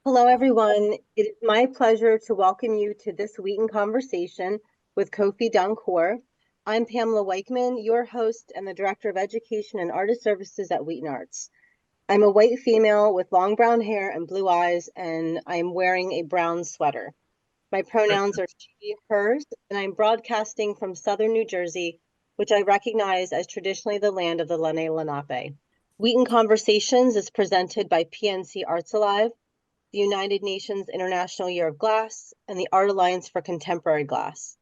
Hello, everyone. It is my pleasure to welcome you to this Wheaton conversation with Kofi Donkor. I'm Pamela Weichman, your host and the Director of Education and Artist Services at WheatonArts. I'm a white female with long brown hair and blue eyes, and I'm wearing a brown sweater. My pronouns are she, hers, and I'm broadcasting from southern New Jersey, which I recognize as traditionally the land of the Lenni Lenape. Wheaton Conversations is presented by PNC Arts Alive, the United Nations International Year of Glass, and the Art Alliance for Contemporary Glass.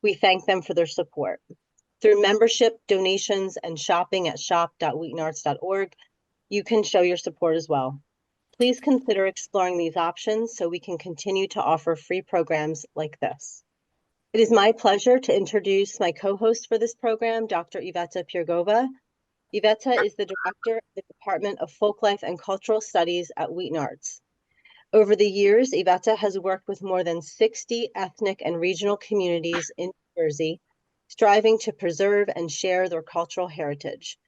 We thank them for their support. Through membership, donations, and shopping at shop.wheatonarts.org, you can show your support as well. Please consider exploring these options so we can continue to offer free programs like this. It is my pleasure to introduce my co-host for this program, Dr. Iveta Pirgova. Iveta is the director of the Department of Folklife and Cultural Studies at WheatonArts. Over the years, Iveta has worked with more than 60 ethnic and regional communities in New Jersey, striving to preserve and share their cultural heritage.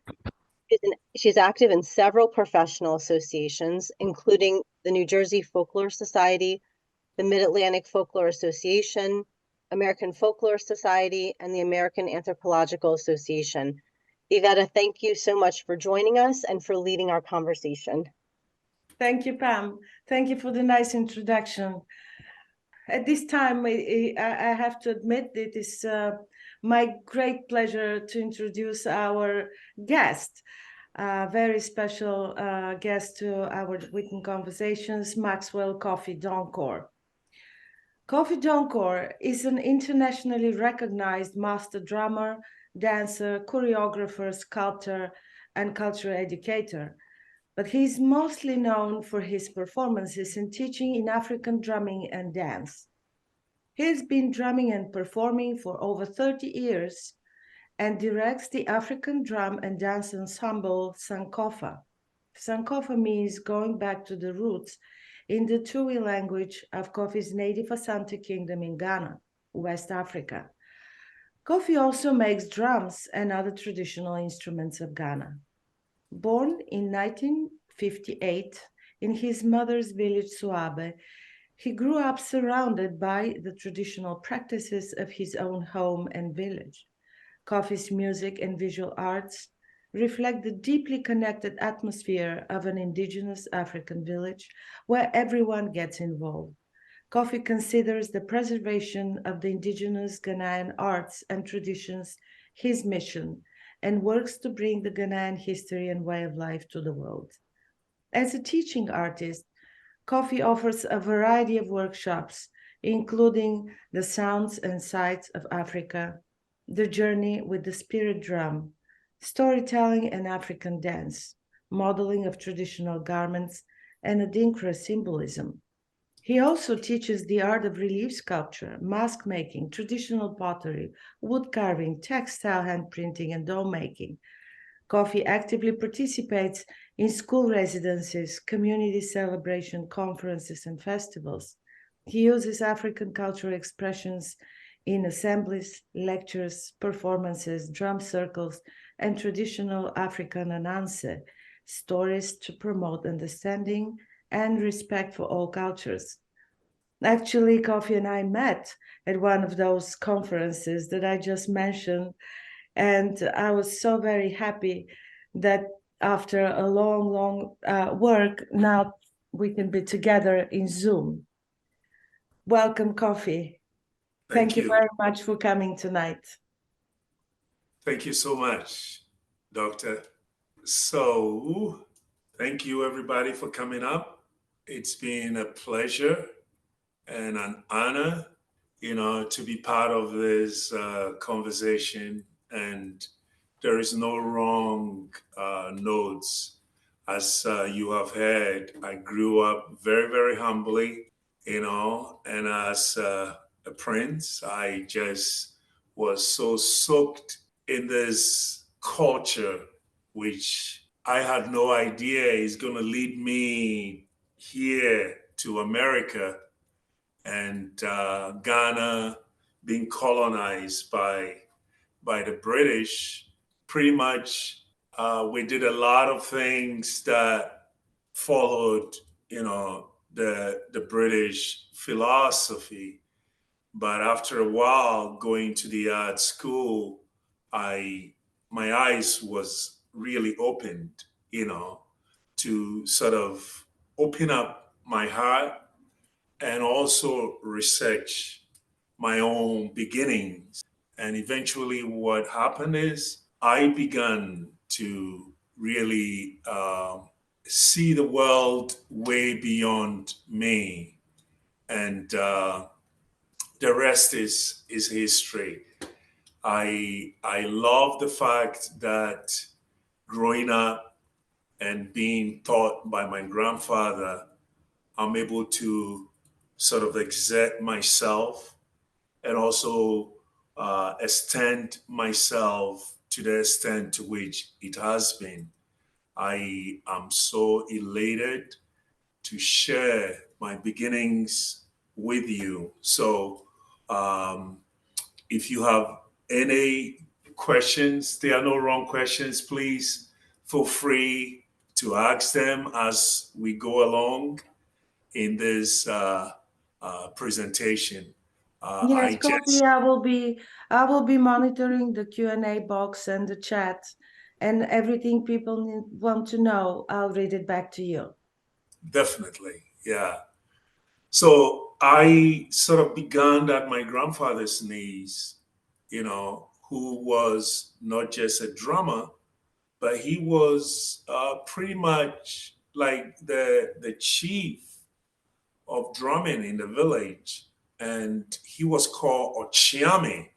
She's active in several professional associations, including the New Jersey Folklore Society, the Mid-Atlantic Folklore Association, American Folklore Society, and the American Anthropological Association. Iveta, thank you so much for joining us and for leading our conversation. Thank you, Pam. Thank you for the nice introduction. At this time, I have to admit it is my great pleasure to introduce our guest, a very special guest to our Wheaton Conversations, Maxwell Kofi Donkor. Kofi Donkor is an internationally recognized master drummer, dancer, choreographer, sculptor, and cultural educator. But he's mostly known for his performances and teaching in African drumming and dance. He's been drumming and performing for over 30 years and directs the African drum and dance ensemble Sankofa. Sankofa means going back to the roots in the Twi language of Kofi's native Asante Kingdom in Ghana, West Africa. Kofi also makes drums and other traditional instruments of Ghana. Born in 1958 in his mother's village Suabe, he grew up surrounded by the traditional practices of his own home and village. Kofi's music and visual arts reflect the deeply connected atmosphere of an indigenous African village where everyone gets involved. Kofi considers the preservation of the indigenous Ghanaian arts and traditions his mission and works to bring the Ghanaian history and way of life to the world. As a teaching artist, Kofi offers a variety of workshops, including the sounds and sights of Africa, the journey with the spirit drum, storytelling and African dance, modeling of traditional garments, and Adinkra symbolism. He also teaches the art of relief sculpture, mask making, traditional pottery, wood carving, textile hand printing, and doll making. Kofi actively participates in school residencies, community celebration conferences, and festivals. He uses African cultural expressions in assemblies, lectures, performances, drum circles, and traditional African ananse stories to promote understanding and respect for all cultures. Actually, Kofi and I met at one of those conferences that I just mentioned, and I was so very happy that after a long work, now we can be together in Zoom. Welcome, Kofi. Thank you very much for coming tonight. Thank you so much, Doctor. So, thank you everybody for coming up. It's been a pleasure and an honor, to be part of this conversation. And there is no wrong notes. As you have heard, I grew up very, very humbly, and as a prince, I just was so soaked in this culture, which I had no idea is going to lead me here to America and Ghana being colonized by the British. Pretty much, we did a lot of things that followed, the British philosophy. But after a while going to the art school, my eyes was really opened, you know, to sort of open up my heart and also research my own beginnings. And eventually, what happened is I began to really see the world way beyond me. And the rest is history. I love the fact that growing up and being taught by my grandfather, I'm able to sort of exert myself and also extend myself to the extent to which it has been. I am so elated to share my beginnings with you. So, um, if you have any questions, there are no wrong questions, please feel free to ask them as we go along in this presentation. Yes, I Kofi, just I will be monitoring the Q&A box and the chat, and everything people want to know, I'll read it back to you. definitely, yeah. So I sort of began at my grandfather's knees, who was not just a drummer, but he was pretty much like the chief of drumming in the village, and he was called Ochiame.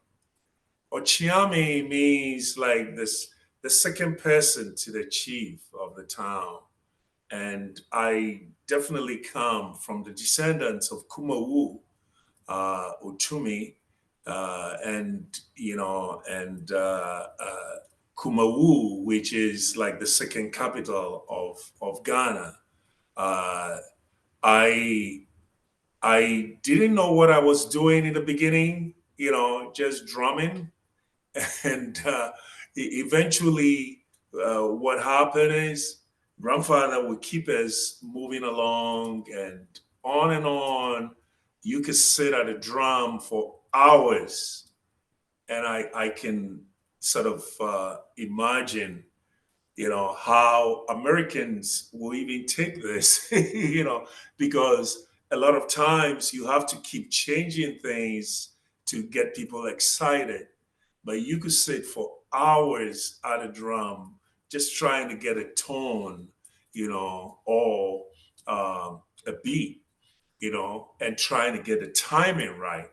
Ochiame means like this, the second person to the chief of the town. And I definitely come from the descendants of Kumawu, Utumi, and Kumawu, which is like the second capital of Ghana. Uh, I I didn't know what I was doing in the beginning, just drumming, and eventually, what happened is grandfather would keep us moving along and on. You could sit at a drum for hours, and I can sort of imagine, how Americans will even take this, because a lot of times you have to keep changing things to get people excited. But you could sit for hours at a drum just trying to get a tone, or a beat, and trying to get the timing right.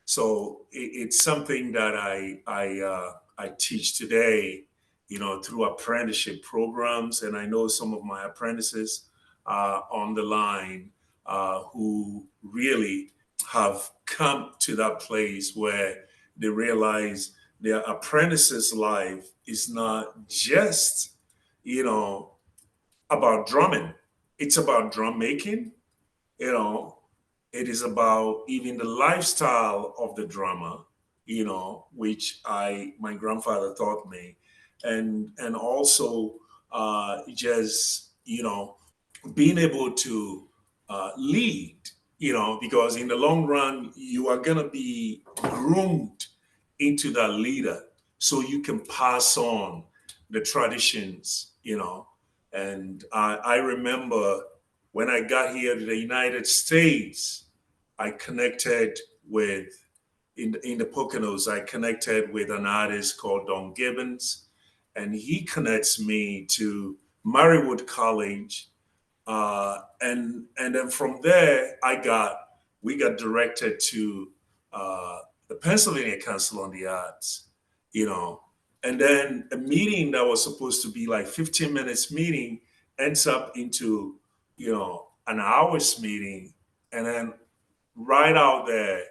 So it's something that I teach today, through apprenticeship programs, and I know some of my apprentices on the line who really have come to that place where they realize their apprentice's life is not just, you know, about drumming. It's about drum making, you know, it is about even the lifestyle of the drummer, which my grandfather taught me, and also just being able to lead, because in the long run you are gonna be groomed into that leader, so you can pass on the traditions, and I remember when I got here to the United States, I connected with, in the Poconos, I connected with an artist called Don Gibbons, and he connects me to Marywood College, and then from there we got directed to the Pennsylvania Council on the Arts, and then a meeting that was supposed to be like 15 minutes meeting ends up into an hour's meeting. And then right out there,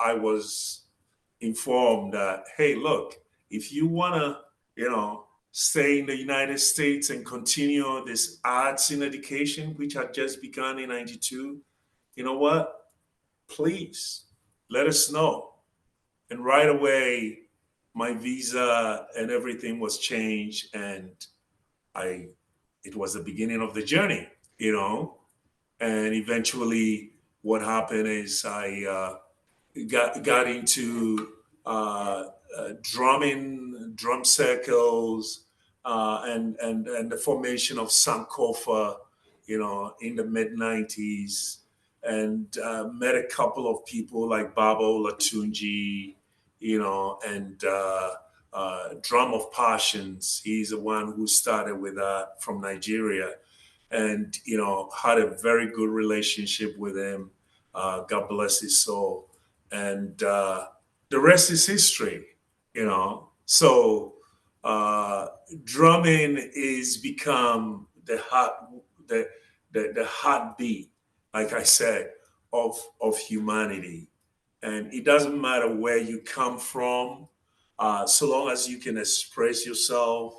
I was informed that, hey, look, if you want to, stay in the United States and continue this arts in education, which had just begun in 92, you know what? Please let us know. And right away, my visa and everything was changed. And it was the beginning of the journey, And eventually what happened is I got into drumming, drum circles, and the formation of Sankofa, in the mid '90s, and met a couple of people like Babo Latunji, and Drum of Passions. He's the one who started with that from Nigeria, and had a very good relationship with him. God bless his soul, and the rest is history. So drumming is become the heartbeat, like I said, of humanity, and it doesn't matter where you come from, so long as you can express yourself,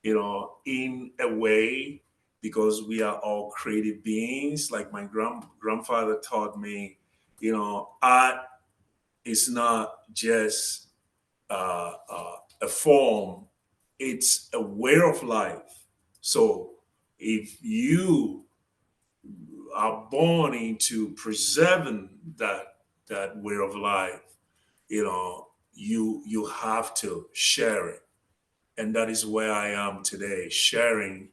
in a way, because we are all creative beings. Like my grandfather taught me, art is not just a form, it's a way of life. So if you are born into preserving that way of life, you have to share it. And that is where I am today, sharing,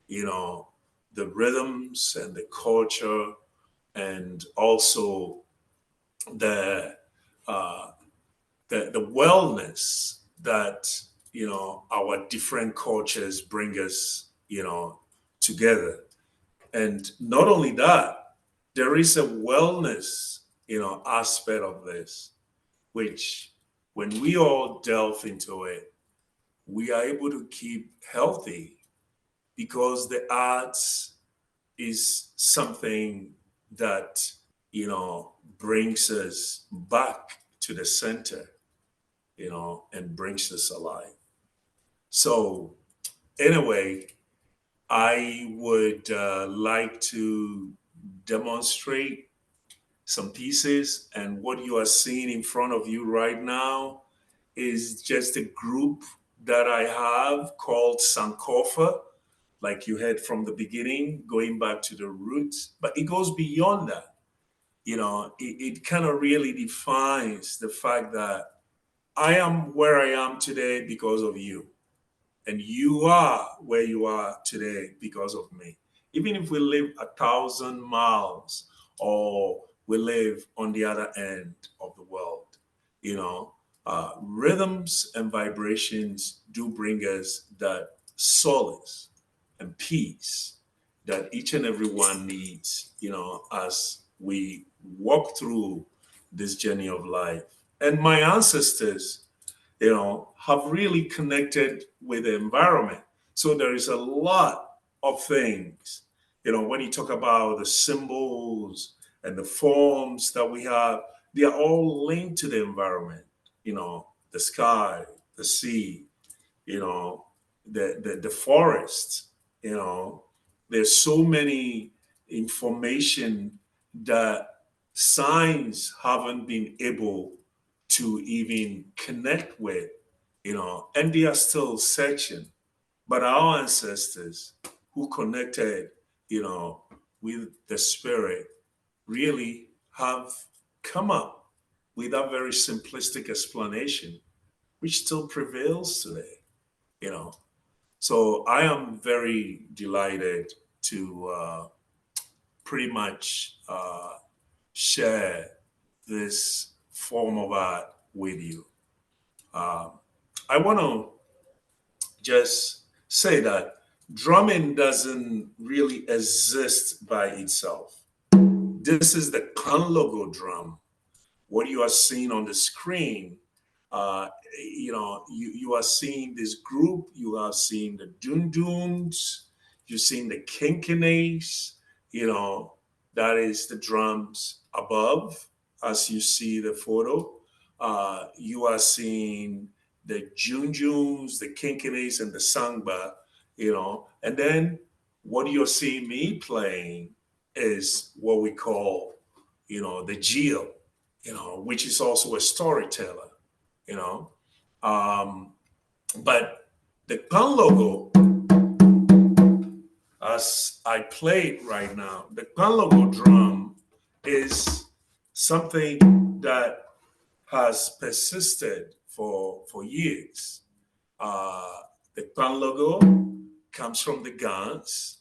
the rhythms and the culture, and also the uh, the wellness that our different cultures bring us, together. And not only that, there is a wellness, aspect of this, which when we all delve into it, we are able to keep healthy, because the arts is something that brings us back to the center, and brings us alive. So anyway, I would like to demonstrate some pieces, and what you are seeing in front of you right now is just a group that I have called Sankofa, like you heard from the beginning, going back to the roots, but it goes beyond that. It kind of really defines the fact that I am where I am today because of you, and you are where you are today because of me. Even if we live 1,000 miles, or we live on the other end of the world, rhythms and vibrations do bring us that solace and peace that each and every one needs, as we walk through this journey of life. And my ancestors, have really connected with the environment. So there is a lot of things, when you talk about the symbols and the forms that we have, they are all linked to the environment, the sky, the sea, the forest, there's so many information that science haven't been able to even connect with, and they are still searching. But our ancestors who connected, with the spirit, really have come up with that very simplistic explanation, which still prevails today, you know. So I am very delighted to pretty much share this form of art with you. Um, I want to just say that drumming doesn't really exist by itself. This is the Kanlogo drum. What you are seeing on the screen, uh, you are seeing this group, you are seeing the Dunduns, you're seeing the Kinkinase, that is the drums above, as you see the photo. You are seeing the Junjuns, the Kinkinase, and the Sangba, and then what you're seeing me playing is what we call, the Geo, which is also a storyteller, you know. But the Kan logo, as I play it right now, the Panlogo drum is something that has persisted for years. The Panlogo comes from the Gans.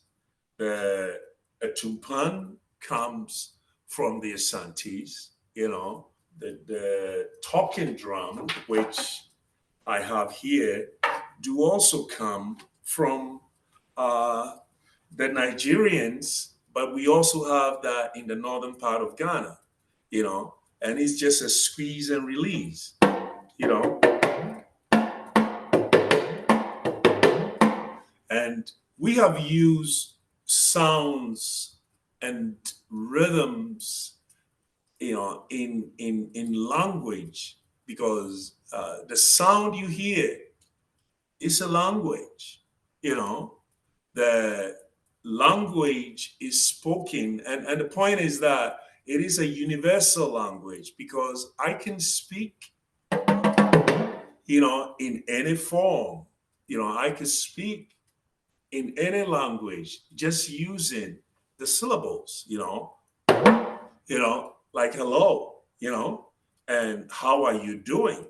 The Tumpan comes from the Asantes. You know, the talking drum, which I have here, do also come from the Nigerians, but we also have that in the northern part of Ghana, you know, and it's just a squeeze and release, you know. And we have used sounds and rhythms, you know, in language, because the sound you hear is a language, you know. The language is spoken, and the point is that it is a universal language, because I can speak, you know, in any form. You know, I can speak in any language just using the syllables, you know, like hello, you know, and how are you doing?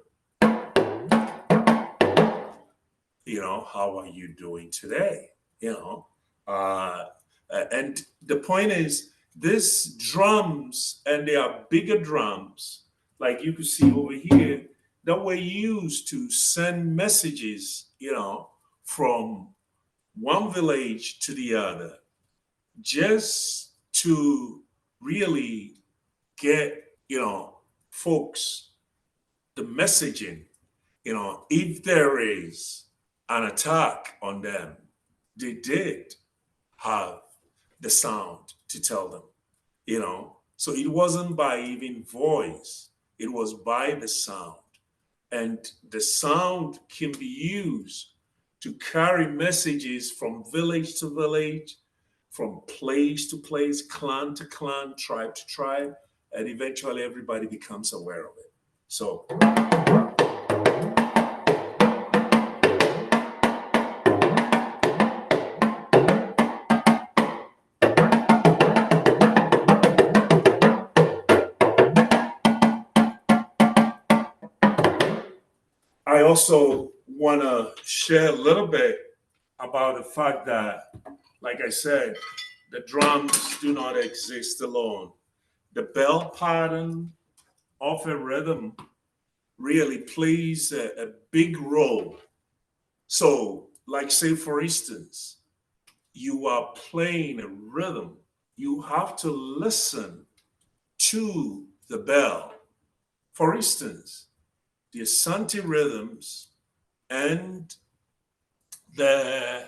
You know, how are you doing today? You know, and the point is, these drums, and they are bigger drums, like you can see over here, that were used to send messages, you know, from one village to the other, just to really get, you know, folks the messaging, you know, if there is an attack on them, they did have the sound to tell them, you know. So it wasn't by even voice, it was by the sound. And the sound can be used to carry messages from village to village, from place to place, clan to clan, tribe to tribe, and eventually everybody becomes aware of it. So I also want to share a little bit about the fact that, like I said, the drums do not exist alone. The bell pattern of a rhythm really plays a big role. So, like, say, for instance, you are playing a rhythm, you have to listen to the bell. For instance, the Asante rhythms and the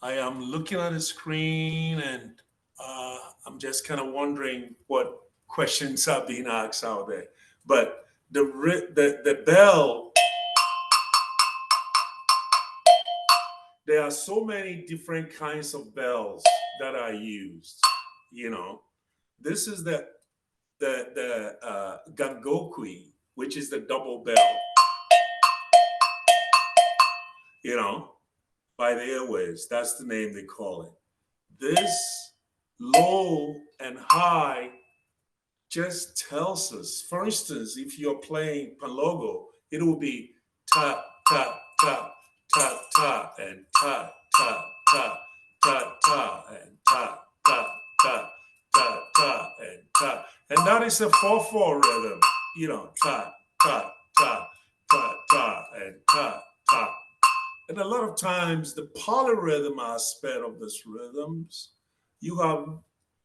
I am looking at the screen, and I'm just kind of wondering what questions are being asked out there. But the bell, there are so many different kinds of bells that are used. You know, this is the gangokui, which is the double bell. You know, by the airwaves. That's the name they call it. This low and high just tells us. For instance, if you're playing Palogo, it will be ta ta ta ta ta and ta ta ta ta ta and ta ta ta ta ta and ta. And that is a 4/4 rhythm. You know, ta ta ta ta ta and ta ta. And a lot of times, the polyrhythm aspect of these rhythms, you have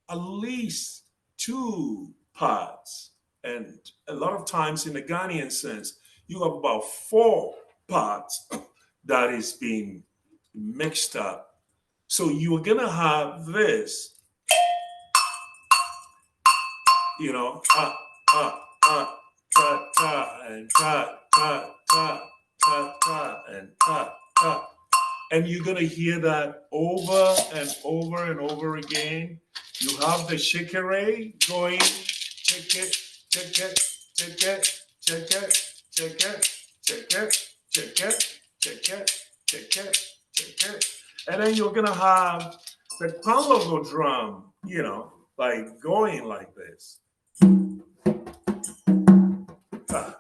at least two parts. And a lot of times, in the Ghanaian sense, you have about four parts that is being mixed up. So you're going to have this, you know, ta, ta, and ta, ta, ta, ta, ta, and ta, ta. And you're going to hear that over and over and over again. You have the shikere going, check it, check it, check it, check it, check it, check it, check it, check it, check it, check it. And then you're going to have the Congo drum, like going like this. Ah,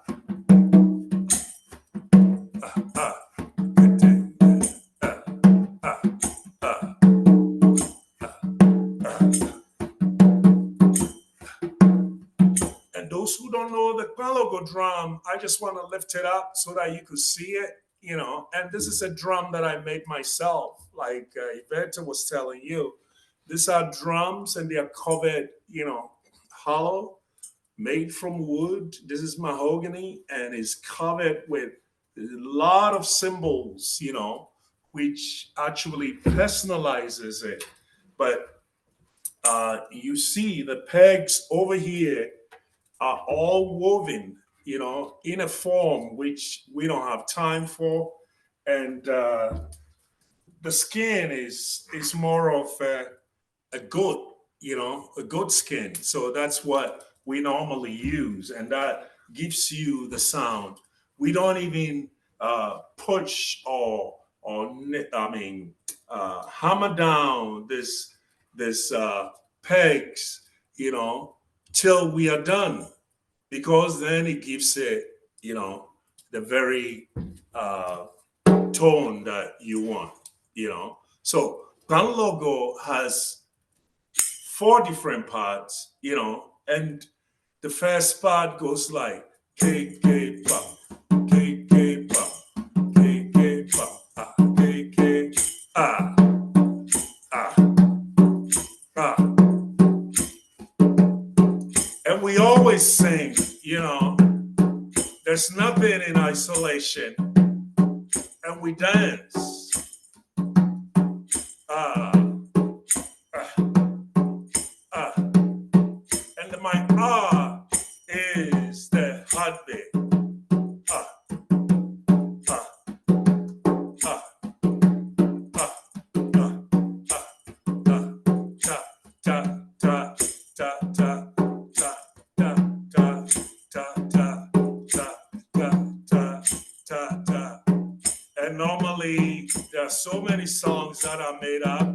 ah, ah, ah, ah, ah, And those who don't know the Congo drum, I just want to lift it up so that you could see it, And this is a drum that I made myself, like Yvette was telling you. These are drums and they are covered, hollow, made from wood. This is mahogany and is covered with a lot of symbols, which actually personalizes it. But you see the pegs over here are all woven, in a form which we don't have time for. And the skin is more of a goat, a goat skin. So that's what we normally use, and that gives you the sound. We don't even push hammer down this pegs, till we are done, because then it gives it, the very tone that you want, So Pan logo has 4 different parts, and the first part goes like K K pop, K K pop, K K pop, ah, K K ah, ah, ah. And we always sing, there's nothing in isolation, and we dance. And my is the heartbeat. And normally there are so many songs that are made up.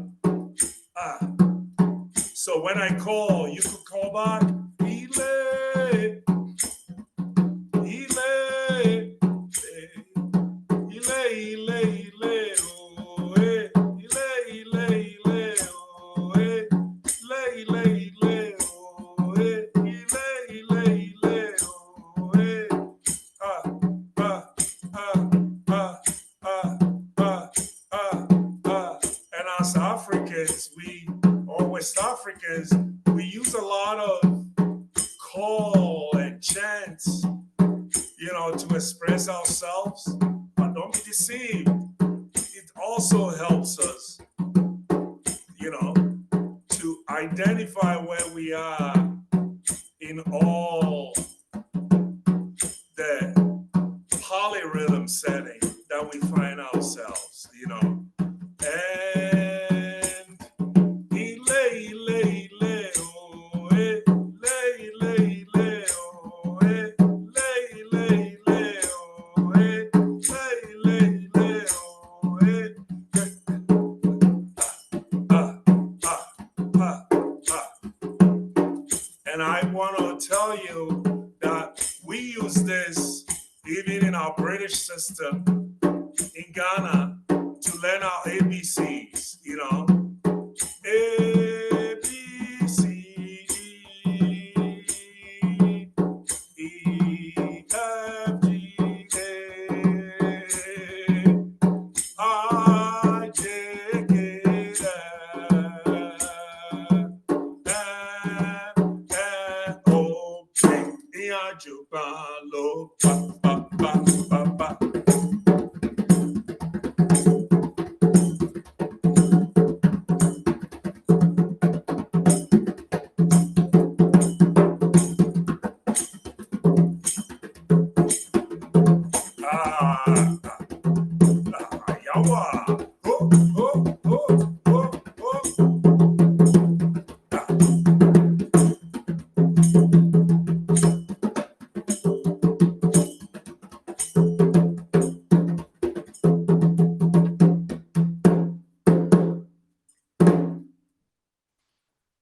So when I call, you could call back. Ile, ile, ile, ile, ile, oh, ile, ile, ile, oh, ile, ile, ile, oh, ile, ile, ile, oh, ah, ah, ah, ah, ah, ah, ah, ah. And as Africans, West Africans, we use a lot of call and chants, to express ourselves. But don't be deceived. It also helps us, to identify where we are in all the polyrhythm setting that we find ourselves, And And I want to tell you that we use this even in our British system in Ghana to learn our ABCs, A, B, C, E, F, G, A, I, J, K, L, ba, ba, ba, ba. Yawa. Oh, oh, oh, oh, oh.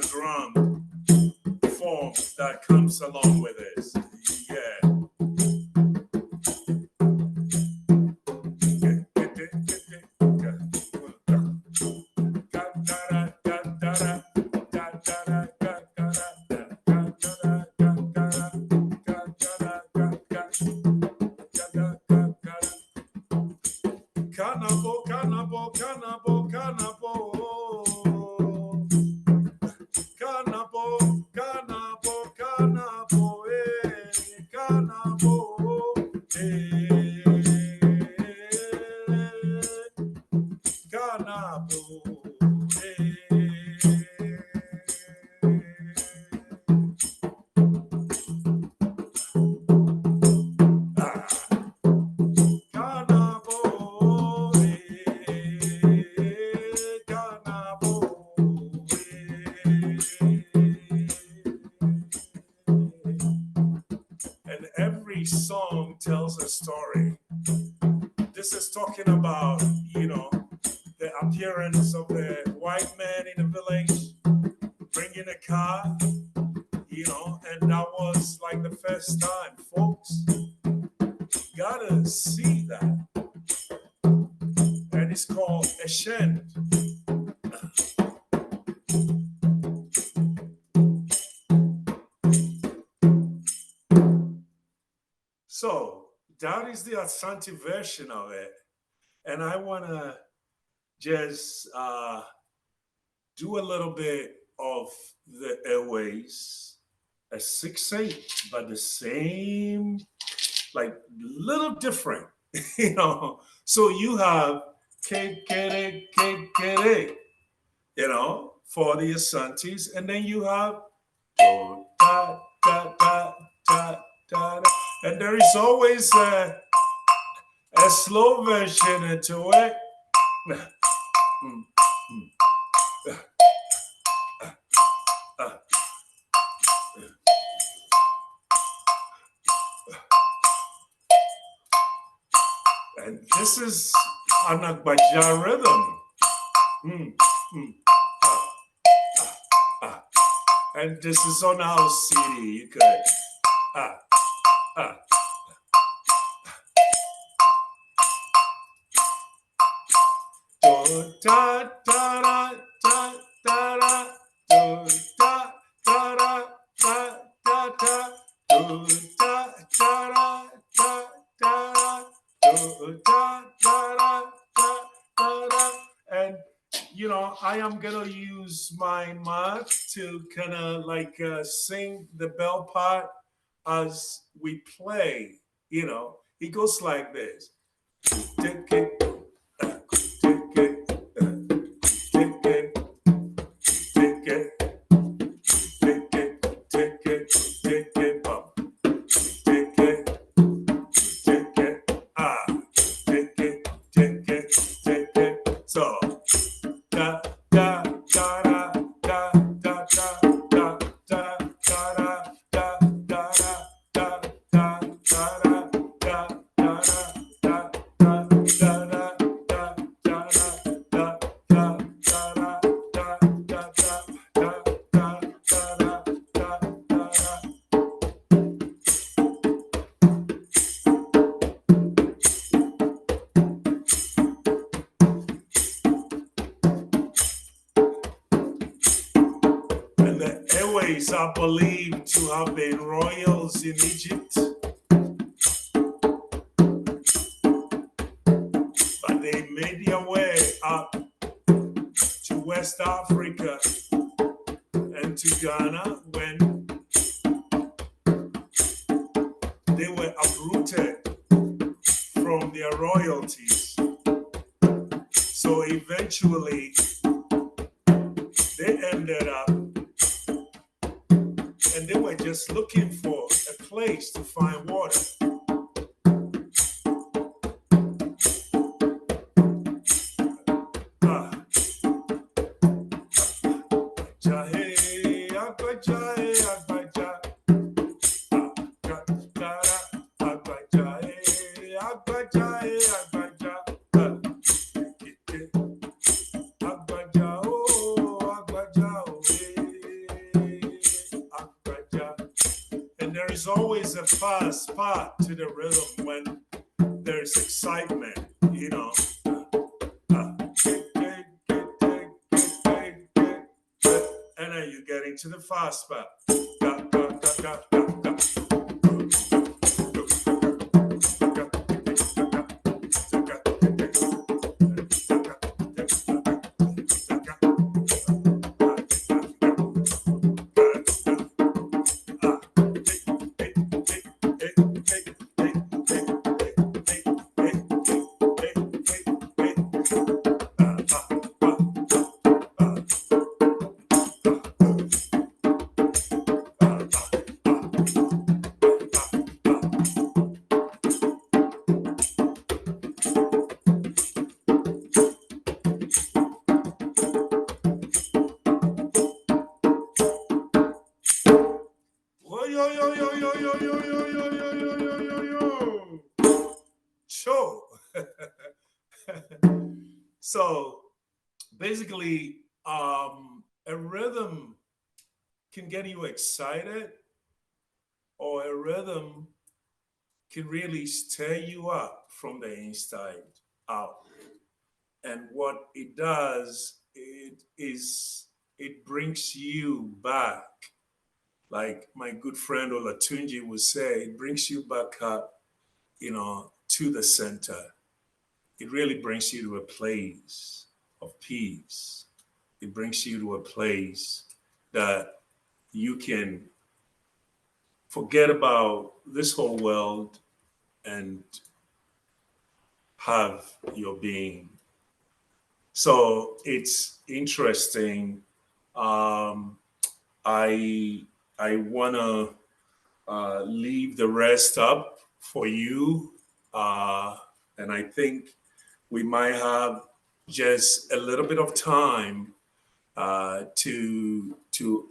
a drum form that comes along with it. Yeah. Canabo, canabo, canabo, canabo. Canabo, canabo, canabo, canabo, canabo, And every song tells a story. This is talking about, the appearance of the white man in the village, bringing a car, and that was like the first time, folks. Gotta see that. And it's called a shend. So that is the Asante version of it. And I want to just do a little bit of the airways, a 6/8, but the same, like little different, So you have kekere, kekere, for the Asantes, and then you have do, da, da, da, da, da, da. And there is always a slow version to it. And this is an Agbaja rhythm. And this is on our CD. You could. Do, da, da, da, da, da, da, do, da, da, da, da, da, da, do, da, da, da, da, da, do, da, da, da, da, da. And I am gonna use my mouth to kind of like sing the bell part as we play. It goes like this. So da da da da da da da da da da da are believed to have been royals in Egypt, but they made their way up to West Africa and to Ghana when they were uprooted from their royalties. So eventually, they ended up, and they were just looking for a place to find water. there's always a fast part to the rhythm when there's excitement, you know. And then you get into the fast part. Sure. So basically, a rhythm can get you excited, or a rhythm can really stir you up from the inside out. And what it does, it brings you back. Like my good friend Olatunji would say, it brings you back up, you know, to the center. It really brings you to a place of peace. It brings you to a place that you can forget about this whole world and have your being. So it's interesting. I wanna leave the rest up for you, and I think we might have just a little bit of time to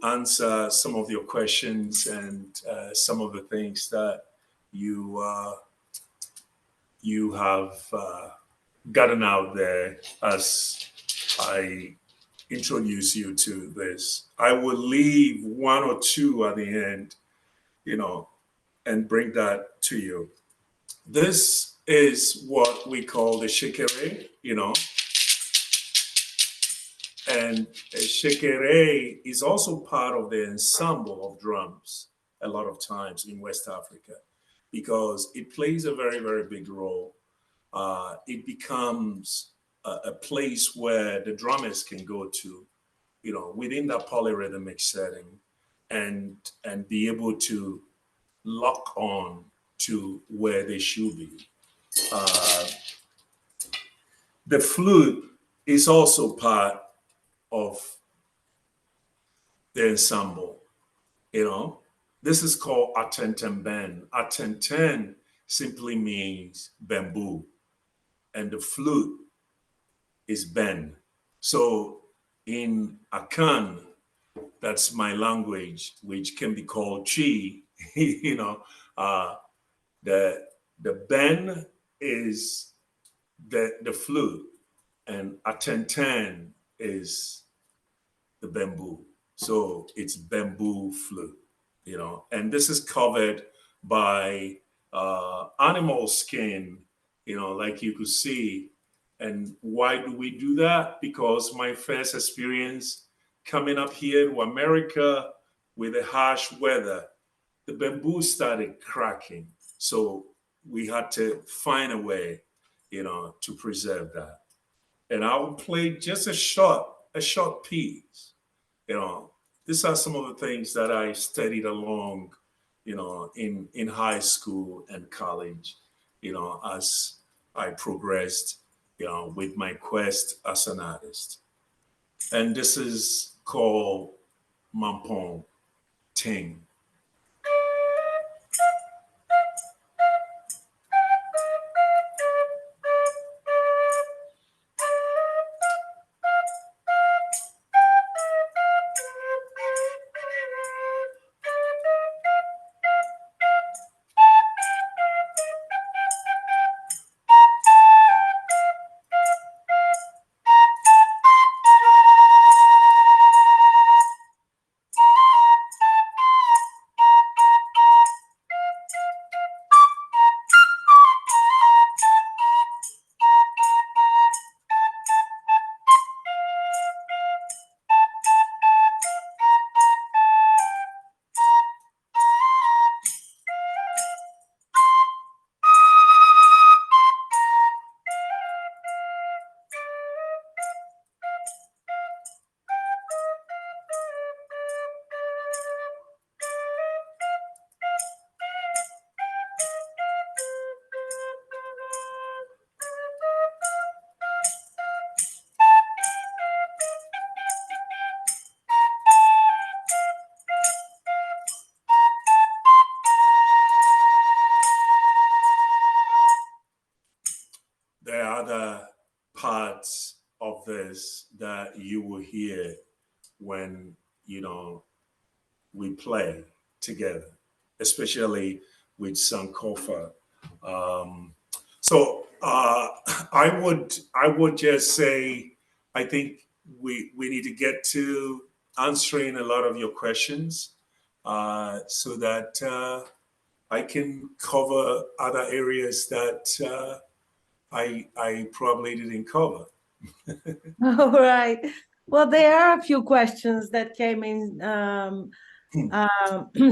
answer some of your questions and some of the things that you have gotten out there as I introduce you to this. I will leave one or two at the end, you know, and bring that to you. This is what we call the shekere, you know, and a shekere is also part of the ensemble of drums a lot of times in West Africa because it plays a very, very big role. It becomes a place where the drummers can go to, you know, within that polyrhythmic setting and be able to lock on to where they should be. The flute is also part of the ensemble, you know. This is called atentemben. Atenten simply means bamboo, and the flute is ben. So in Akan, that's my language, which can be called Chi, you know, the ben is the flute, and atenten is the bamboo. So it's bamboo flute, you know, and this is covered by animal skin, you know, like you could see. And why do we do that? Because my first experience coming up here to America with the harsh weather, the bamboo started cracking. So we had to find a way, you know, to preserve that. And I'll play just a short piece. You know, these are some of the things that I studied along, you know, in high school and college, you know, as I progressed, you know, with my quest as an artist. And this is called Mampong Ting. you will hear when, we play together, especially with Sankofa. So I would just say, I think we need to get to answering a lot of your questions, so that I can cover other areas that I probably didn't cover. All right. Well, there are a few questions that came in.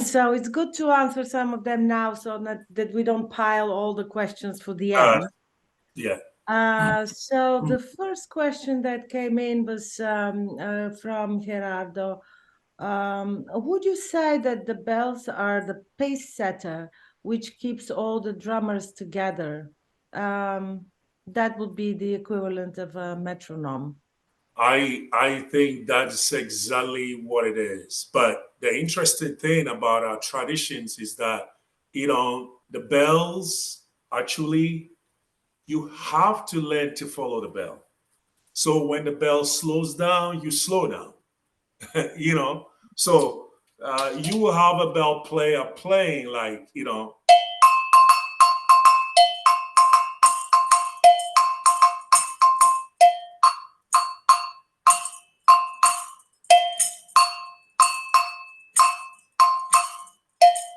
So it's good to answer some of them now, so that we don't pile all the questions for the end. Yeah. So the first question that came in was from Gerardo. Would you say that the bells are the pace setter, which keeps all the drummers together? That would be the equivalent of a metronome. I think that's exactly what it is. But the interesting thing about our traditions is that, the bells actually, you have to learn to follow the bell. So when the bell slows down, you slow down. you know. So you will have a bell player playing like,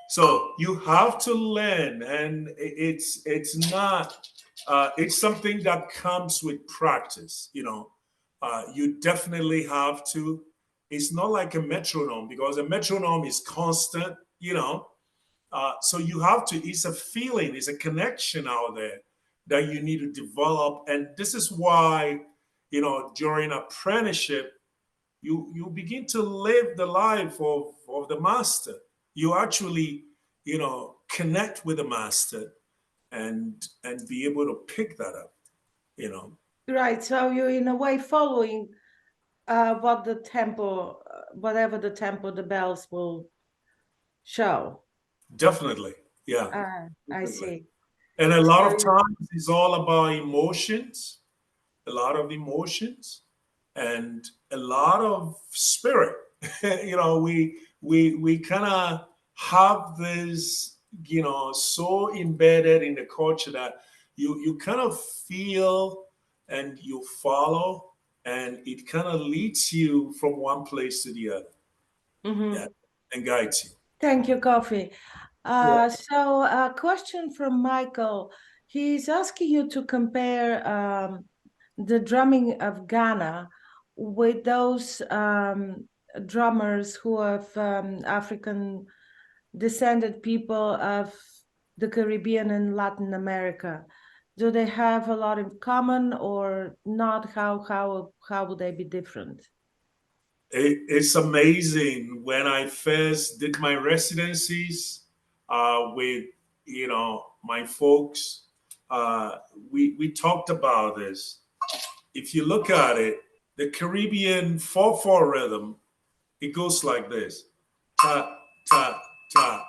so you have to learn, and it's not it's something that comes with practice. You definitely have to. It's not like a metronome, because a metronome is constant. So you have to. It's a feeling. It's a connection out there that you need to develop, and this is why, during apprenticeship, you begin to live the life of the master. You actually, connect with the master, and be able to pick that up. Right. So you're in a way following what the tempo, whatever the tempo the bells will show. Definitely. Yeah. I Definitely. see. And a lot of times it's all about emotions, a lot of emotions, and a lot of spirit. We kind of have this, so embedded in the culture that you kind of feel and you follow, and it kind of leads you from one place to the other. Mm-hmm. Yeah, and guides you. Thank you, Kofi. So a question from Michael. He's asking you to compare the drumming of Ghana with those drummers who have African descended people of the Caribbean and Latin America. Do they have a lot in common or not? How would they be different? It's amazing. When I first did my residencies with my folks, we talked about this. If you look at it, the Caribbean 4/4 rhythm, it goes like this: ta ta ta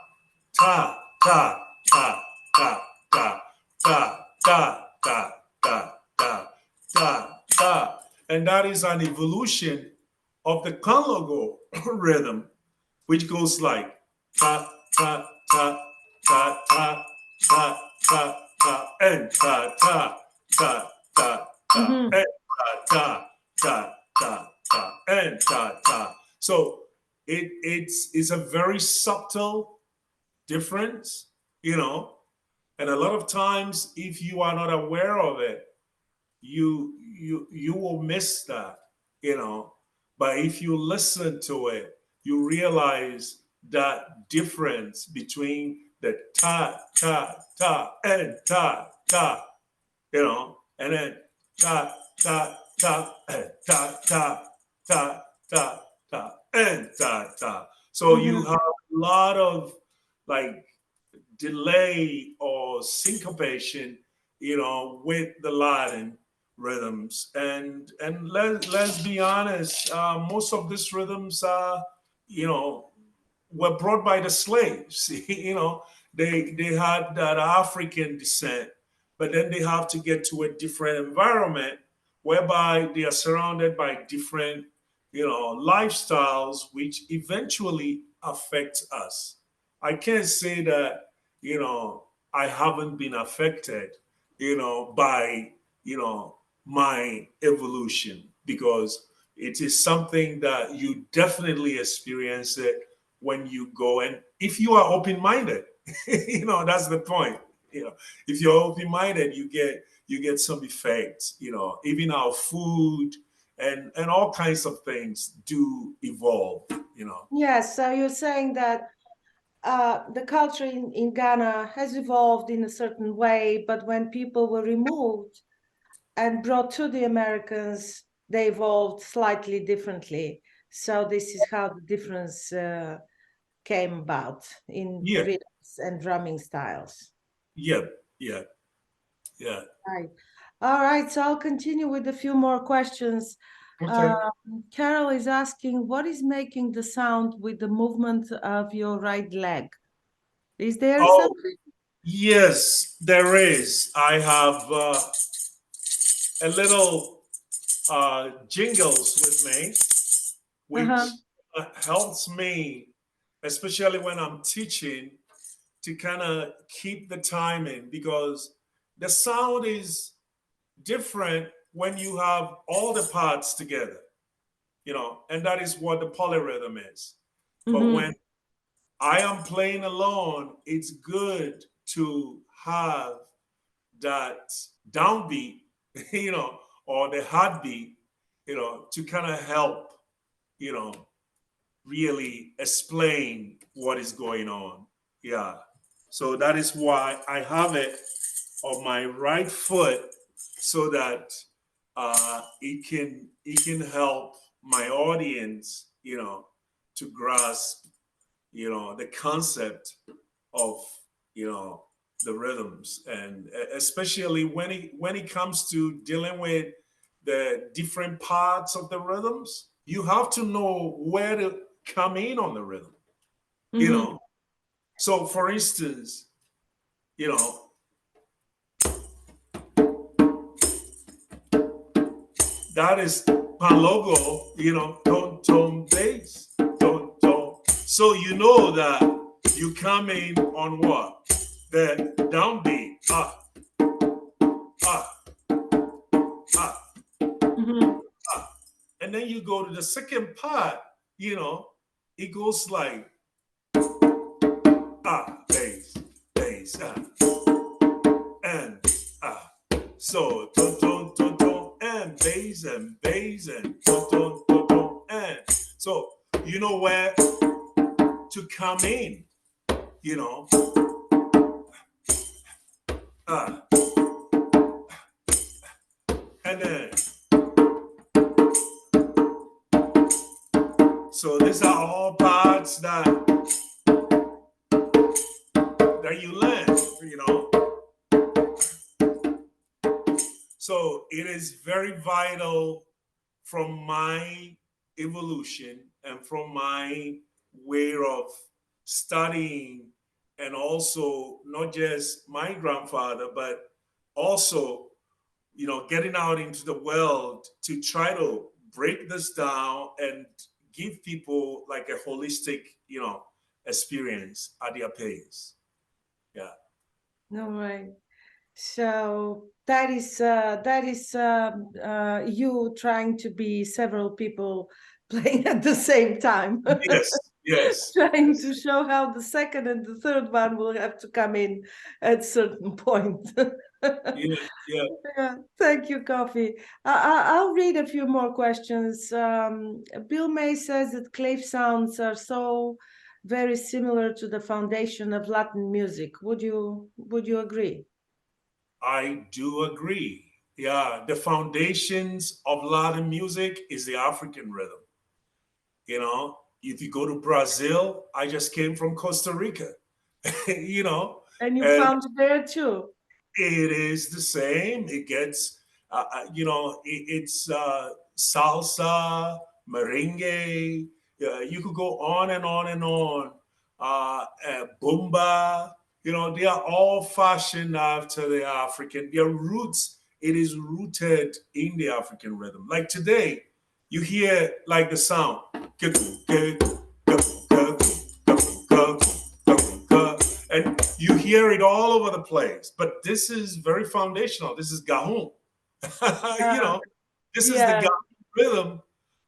ta ta ta ta ta ta ta ta ta ta ta ta, and that is an evolution of the Congo rhythm, which goes like ta ta ta ta ta ta ta ta, and ta ta ta ta ta, and ta ta ta ta, and ta ta. So it's a very subtle difference, and a lot of times, if you are not aware of it, you will miss that, but if you listen to it, you realize that difference between the ta ta ta and ta ta, and then ta ta ta and ta ta ta ta ta and ta ta. So you have a lot of like delay or syncopation, with the Latin rhythms, and let's be honest, most of these rhythms you know were brought by the slaves. They had that African descent, but then they have to get to a different environment whereby they are surrounded by different lifestyles which eventually affect us. I can't say that, I haven't been affected, by, my evolution, because it is something that you definitely experience it when you go. And if you are open-minded, that's the point. If you're open-minded, you get some effects, even our food and all kinds of things do evolve. Yes, so you're saying that the culture in Ghana has evolved in a certain way, but when people were removed and brought to the Americans, they evolved slightly differently. So this is how the difference came about in Yeah, rhythms and drumming styles. yeah, yeah, yeah. Right. All right, so I'll continue with a few more questions. Okay. Carol is asking, what is making the sound with the movement of your right leg? Is there Oh, something? yes, there is. I have a little jingles with me, which Uh-huh. helps me, especially when I'm teaching, to kind of keep the timing, because the sound is different when you have all the parts together, and that is what the polyrhythm is. But Mm-hmm. when I am playing alone, it's good to have that downbeat, or the heartbeat, to kind of help, you know, really explain what is going on. Yeah. So that is why I have it on my right foot, so that it can help my audience, to grasp, the concept of, you know the rhythms, and especially when it comes to dealing with the different parts of the rhythms, you have to know where to come in on the rhythm, you Mm-hmm. know so for instance, you know that is palogo, tone tone bass, tone tone. So you know that you come in on what? The downbeat. Ah, ah, Mm-hmm. ah. And then you go to the second part, it goes like bass, bass, and ah. So tone tone tone tone and bass and bass and tone tone tone tone and, so you know where to come in, you know. Ah, and then, so these are all parts that you learn, you know. So it is very vital from my evolution and from my way of studying, and also not just my grandfather, but also, getting out into the world to try to break this down and give people like a holistic, experience at their pace. Yeah. All right. So that is you trying to be several people playing at the same time, Yes. Yes. trying Yes. to show how the second and the third one will have to come in at certain point. Yeah. Yeah. Yeah, thank you, Coffee. I'll read a few more questions. Bill May says that clave sounds are so very similar to the foundation of Latin music. Would you agree? I do agree. Yeah, the foundations of Latin music is the African rhythm. If you go to Brazil, I just came from Costa Rica, you know, And you and found it there too. it is the same. It gets, it's salsa, merengue. You could go on and on and on. Bumba. They are all fashioned after the African. Their roots. It is rooted in the African rhythm. Like today, you hear like the sound. And you hear it all over the place. But this is very foundational. This is Gahun. This is the Gahun rhythm.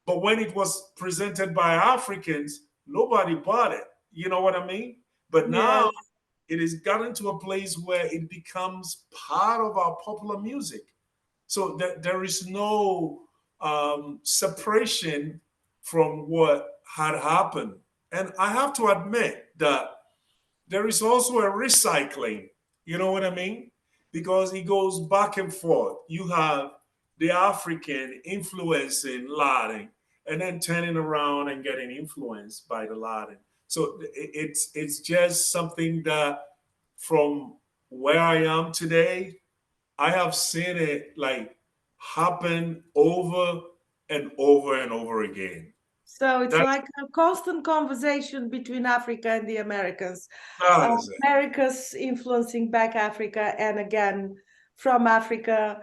But when it was presented by Africans, nobody bought it. You know what I mean? But now it has gotten to a place where it becomes part of our popular music. So there is no separation from what had happened. And I have to admit that there is also a recycling. You know what I mean? Because it goes back and forth. You have the African influencing Latin and then turning around and getting influenced by the Latin. So it's just something that from where I am today, I have seen it like happen over and over and over again. So it's like a constant conversation between Africa and the Americans. That is it. America's influencing back Africa, and again from Africa.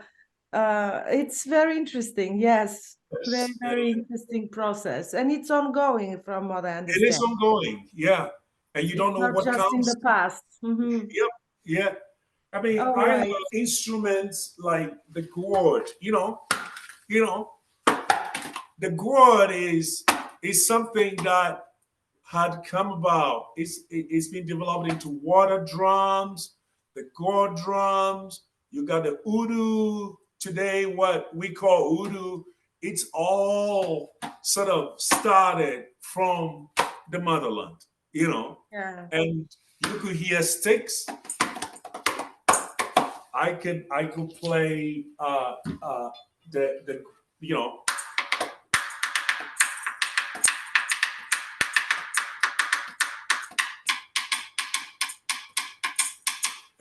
It's very interesting. Yes, very interesting process, and it's ongoing, from what I understand. It is ongoing, yeah. And you don't know Not what just comes. in the past. Mm-hmm. Yep, yeah. I mean, All I right. have instruments like the gourd. The gourd is something that had come about. It's been developed into water drums, the gourd drums. You got the udu today, what we call udu. It's all sort of started from the motherland, Yeah. And you could hear sticks. I could play the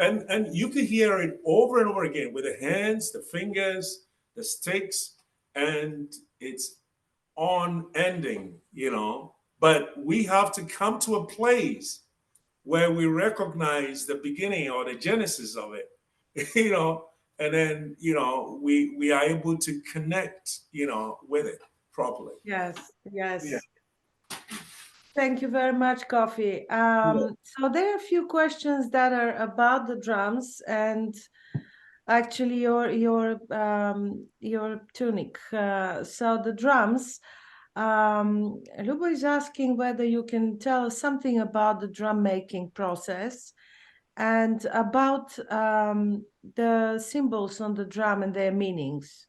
and you could hear it over and over again with the hands, the fingers, the sticks, and it's unending, But we have to come to a place where we recognize the beginning or the genesis of it, and then we are able to connect, with it properly. Yes. Yes. Yeah. Thank you very much, Kofi. So there are a few questions that are about the drums and actually your tunic. So the drums. Lubo is asking whether you can tell us something about the drum making process and about the symbols on the drum and their meanings.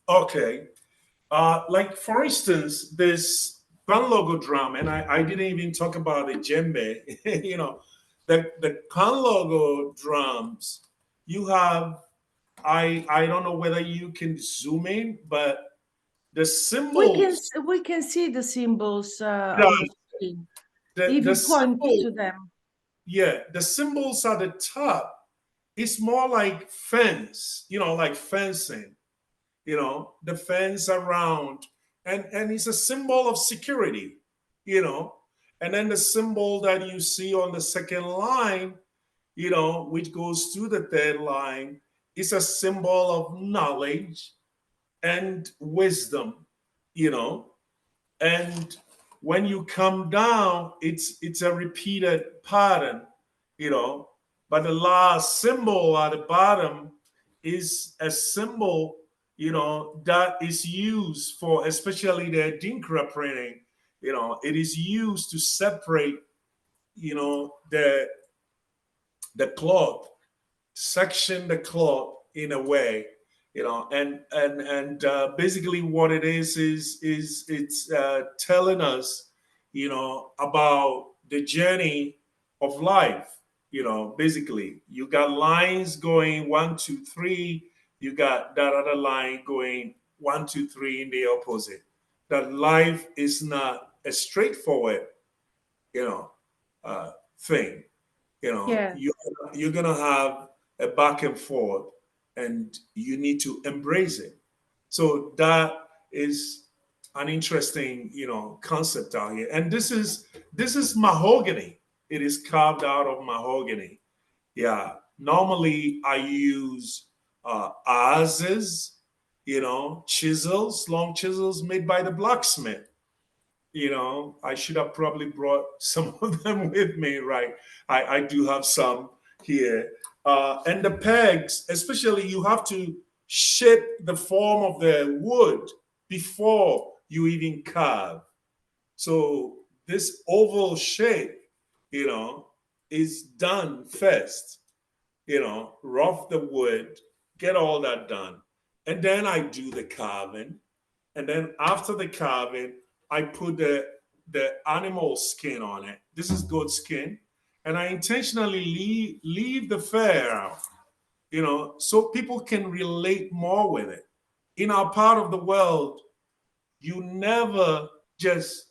Okay. Like for instance, this Pan logo drum, and I didn't even talk about the djembe, the Pan logo drums, you have, I don't know whether you can zoom in, but the symbols. We can see the symbols on the screen. If The you point symbol, to them. yeah, the symbols at the top, it's more like fence, like fencing, the fence around, and it's a symbol of security, and then the symbol that you see on the second line, which goes through the third line, is a symbol of knowledge and wisdom, and when you come down, it's a repeated pattern, but the last symbol at the bottom is a symbol, that is used for, especially the Dinkra printing, it is used to separate, the cloth, section the cloth in a way, and basically what it is it's telling us, about the journey of life. Basically you got lines going 1, 2, 3. You got that other line going 1, 2, 3 in the opposite. That life is not a straightforward, thing. Yeah. You're gonna have a back and forth, and you need to embrace it. So that is an interesting, concept out here. And this is mahogany. It is carved out of mahogany. Yeah. Normally I use adzes, chisels, long chisels made by the blacksmith. I should have probably brought some of them with me, right? I do have some here. And the pegs, especially, you have to shape the form of the wood before you even carve. So this oval shape, you know, is done first. Rough the wood, get all that done. And then I do the carving. And then after the carving, I put the animal skin on it. This is goat skin. And I intentionally leave the fur out, so people can relate more with it. In our part of the world, you never just,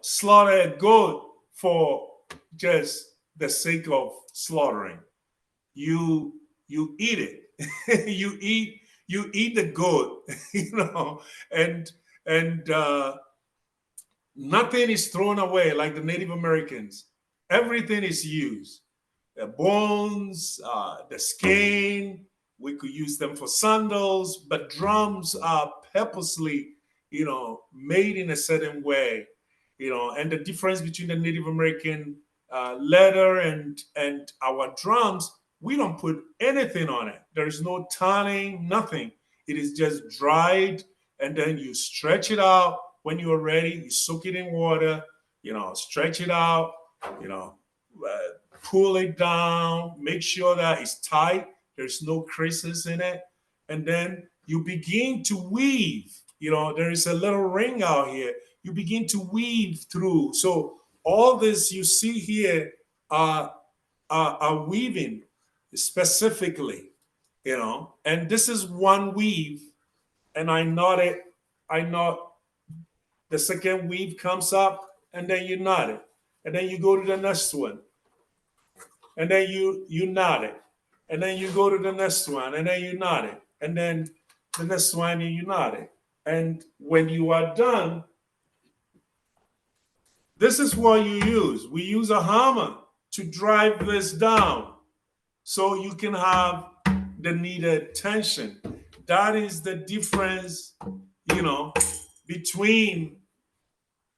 slaughter a goat for just the sake of slaughtering. You eat it. you eat the goat, and nothing is thrown away like the Native Americans. Everything is used. The bones, the skin, we could use them for sandals, but drums are purposely, made in a certain way, and the difference between the Native American leather and our drums, we don't put anything on it. There is no tanning, nothing. It is just dried, and then you stretch it out. When you are ready, you soak it in water, stretch it out, you know, pull it down, make sure that it's tight, there's no creases in it, and then you begin to weave. There is a little ring out here. You begin to weave through. So all this you see here are weaving specifically, and this is one weave, and I knot it. I knot the second weave comes up, and then you knot it, and then you go to the next one, and then you knot it, and then you go to the next one, and then you knot it, and then the next one, and you knot it. And when you are done, this is what you use. We use a hammer to drive this down so you can have the needed tension. That is the difference, between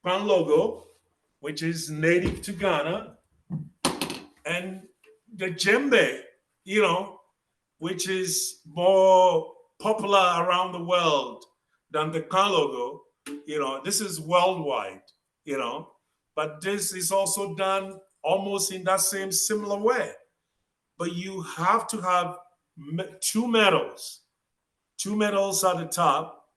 Pan Logo, which is native to Ghana, and the djembe, which is more popular around the world than the Kalogo. This is worldwide, but this is also done almost in that same similar way. But you have to have two metals at the top,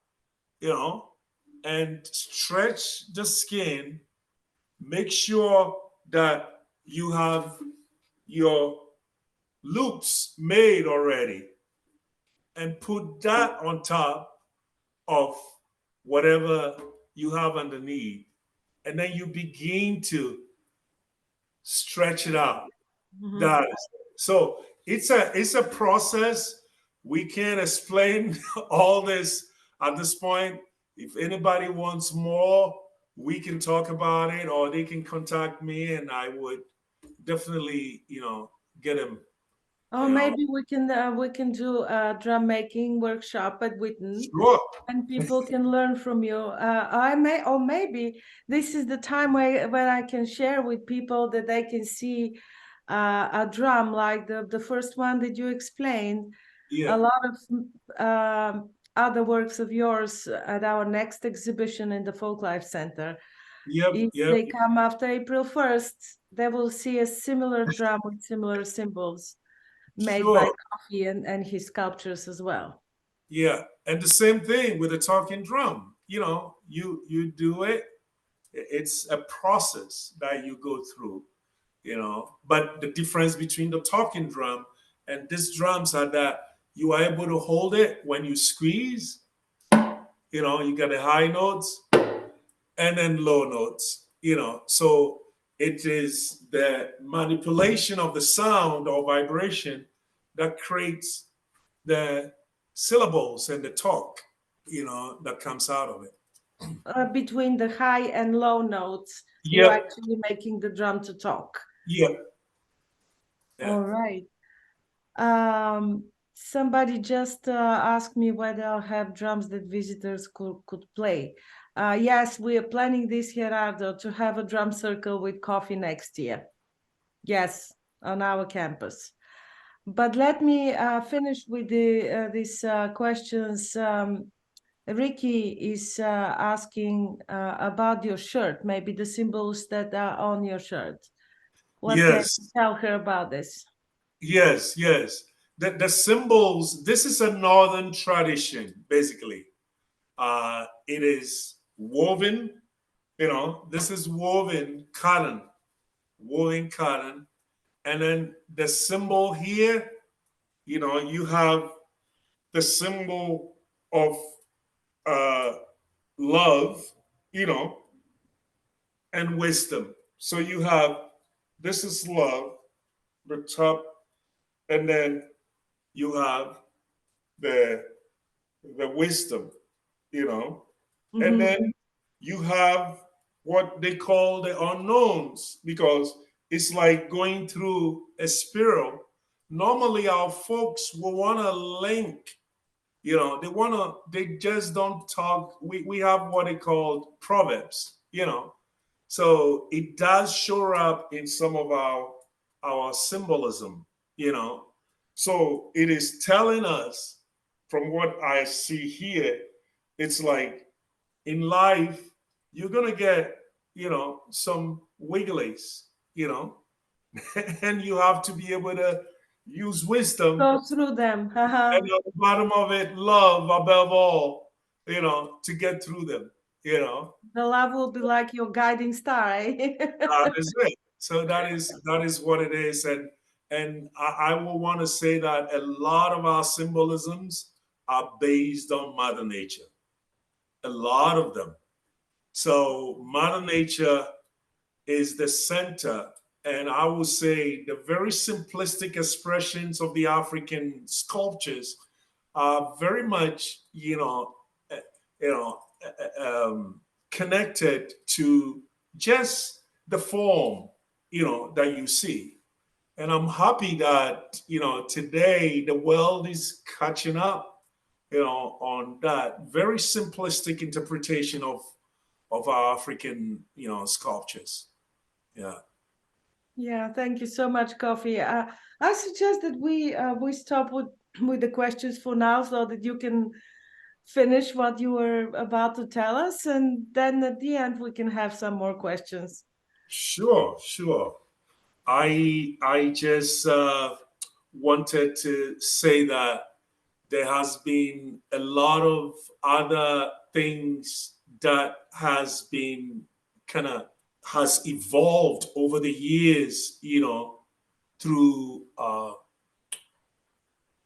and stretch the skin. Make sure that you have your loops made already, and put that on top of whatever you have underneath, and then you begin to stretch it out. Mhm. That is so it's a process. We can't explain all this at this point. If anybody wants more, we can talk about it, or they can contact me, and I would definitely, get them. Or You know, maybe we can do a drum making workshop at Wheaton, sure. and people can learn from you. Or maybe this is the time where I can share with people that they can see a drum like the first one that you explained. Yeah. A lot of other works of yours at our next exhibition in the Folklife Center. Yep. If they come after April 1st, they will see a similar drum with similar symbols made by Sure. Kofi and his sculptures as well. Yeah. And the same thing with a talking drum. You do it. It's a process that you go through. But the difference between the talking drum and these drums are that you are able to hold it when you squeeze. You got the high notes and then low notes. So it is the manipulation of the sound or vibration that creates the syllables and the talk, that comes out of it. Between the high and low notes, you're Yep. actually making the drum to talk. Yep. Yeah. All right. Um, Somebody just asked me whether I'll have drums that visitors could play. Yes, we are planning this, Gerardo, to have a drum circle with coffee next year. Yes, on our campus. But let me finish with these questions. Ricky is asking about your shirt, maybe the symbols that are on your shirt. What can you Yes, tell her about this? yes, yes. The symbols, this is a northern tradition, basically. It is woven, this is woven cotton. And then the symbol here, you have the symbol of uh, love, you know, and wisdom. So you have, this is love, the top, and then you have the the wisdom, you know, and Mm-hmm. then you have what they call the unknowns, because it's like going through a spiral. Normally our folks will want to link, they just don't talk. We have what they call proverbs, so it does show up in some of our symbolism, you know. So it is telling us, from what I see here, it's like in life, you're gonna get, some wigglies, and you have to be able to use wisdom, Go through them. and at the bottom of it, love above all, to get through them, The love will be like your guiding star, eh? That is it. So that is what it is, and I will want to say that a lot of our symbolisms are based on Mother Nature. A lot of them. So Mother Nature is the center, and I will say the very simplistic expressions of the African sculptures are very much, uh, you know, connected to just the form, that you see. And I'm happy that, today the world is catching up, on that very simplistic interpretation of our African, sculptures. Yeah. Yeah, thank you so much, Kofi. I suggest that we stop with the questions for now, so that you can finish what you were about to tell us, and then at the end we can have some more questions. Sure, sure. I just wanted to say that there has been a lot of other things that has been kind of has evolved over the years, through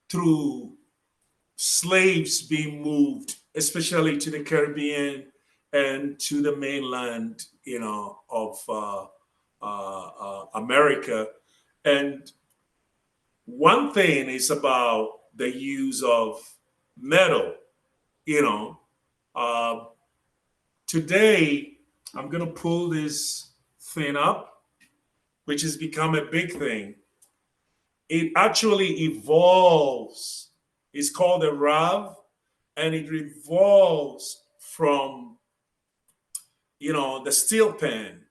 through slaves being moved, especially to the Caribbean and to the mainland, of America. And one thing is about the use of metal, you know. Uh, Today, I'm going to pull this thing up, which has become a big thing. It actually evolves. It's called a RAV, and it revolves from, the steel pan,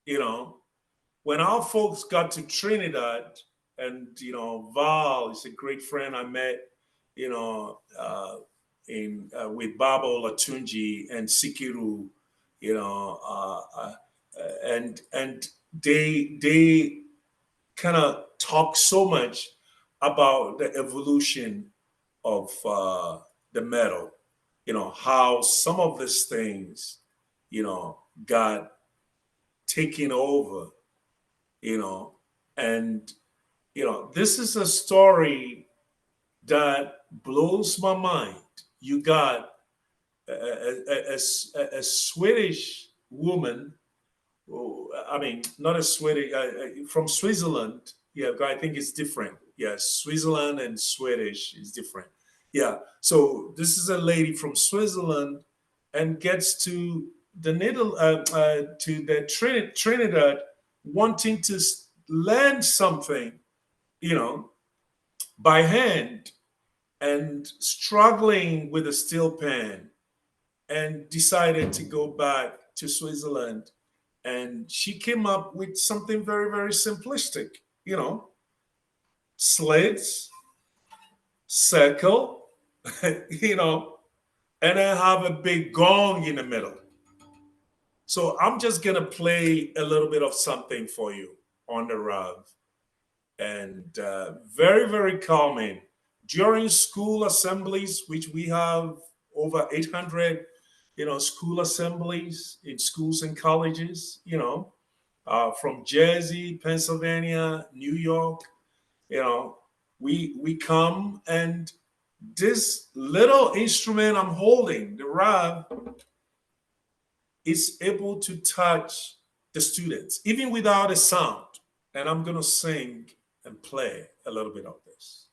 you know. When our folks got to Trinidad, and, Val is a great friend I met, you know, in with Babo Latunji and Sikiru, you know, and they kind of talk so much about the evolution of the metal, how some of these things, got taken over, you know, and, this is a story that blows my mind. You got a Swedish woman, I mean, not a Swedish, from Switzerland. Yeah, I think it's different. Yeah, Switzerland and Swedish is different. Yeah, so this is a lady from Switzerland and gets to the to the Trinidad, wanting to learn something, you know, by hand and struggling with a steel pen, and decided to go back to Switzerland. And she came up with something very, very simplistic, slits, circle, you know, and then have a big gong in the middle. So I'm just going to play a little bit of something for you on the rug. And very, very calming. During school assemblies, which we have over 800, school assemblies in schools and colleges, from Jersey, Pennsylvania, New York, we come, and this little instrument I'm holding, the rag, is able to touch the students, even without a sound. And I'm going to sing and play a little bit of this.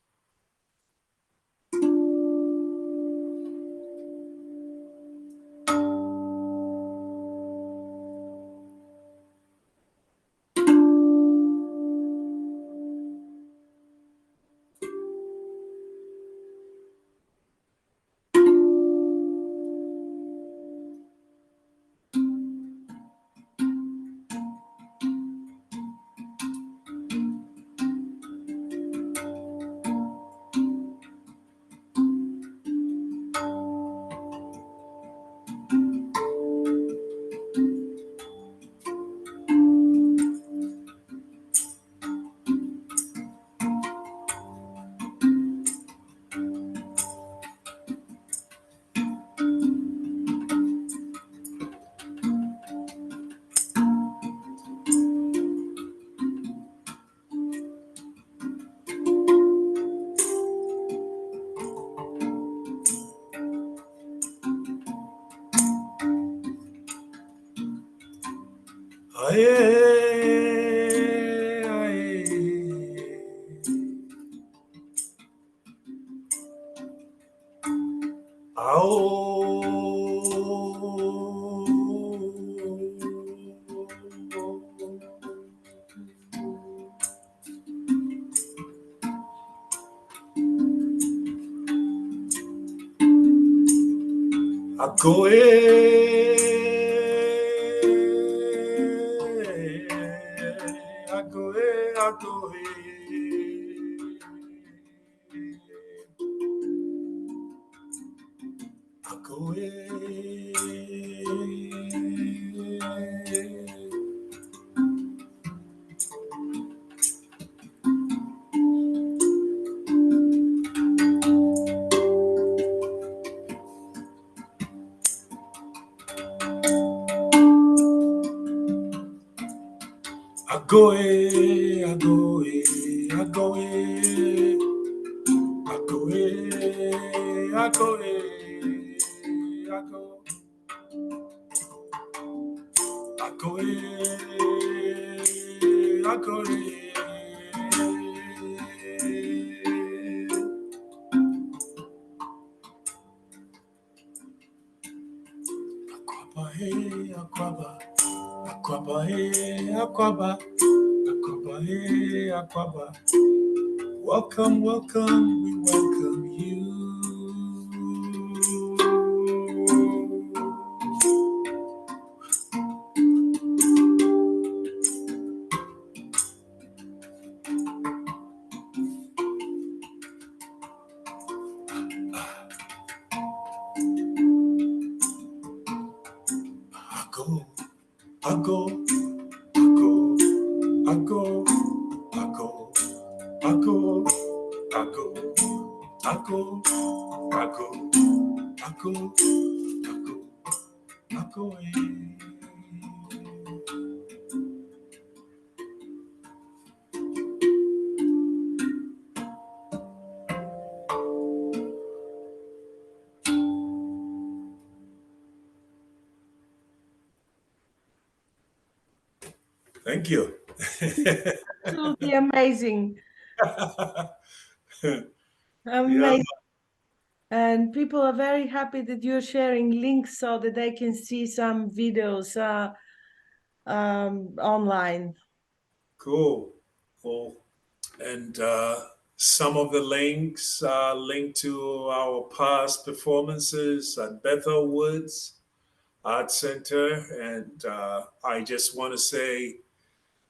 I go Welcome, welcome, we welcome you. I go, Thank you. Absolutely amazing. Amazing. Yeah. And people are very happy that you're sharing links so that they can see some videos online. Cool. And some of the links linked to our past performances at Bethel Woods Art Center. And I just want to say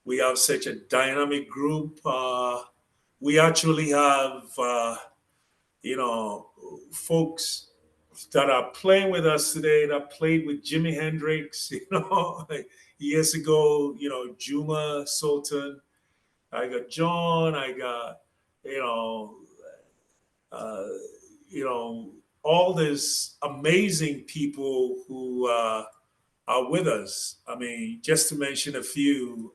we have such a dynamic group. We actually have, folks that are playing with us today that played with Jimi Hendrix, like years ago, Juma Sultan. I got John, I got, you know, uh, all these amazing people who are with us. I mean, just to mention a few,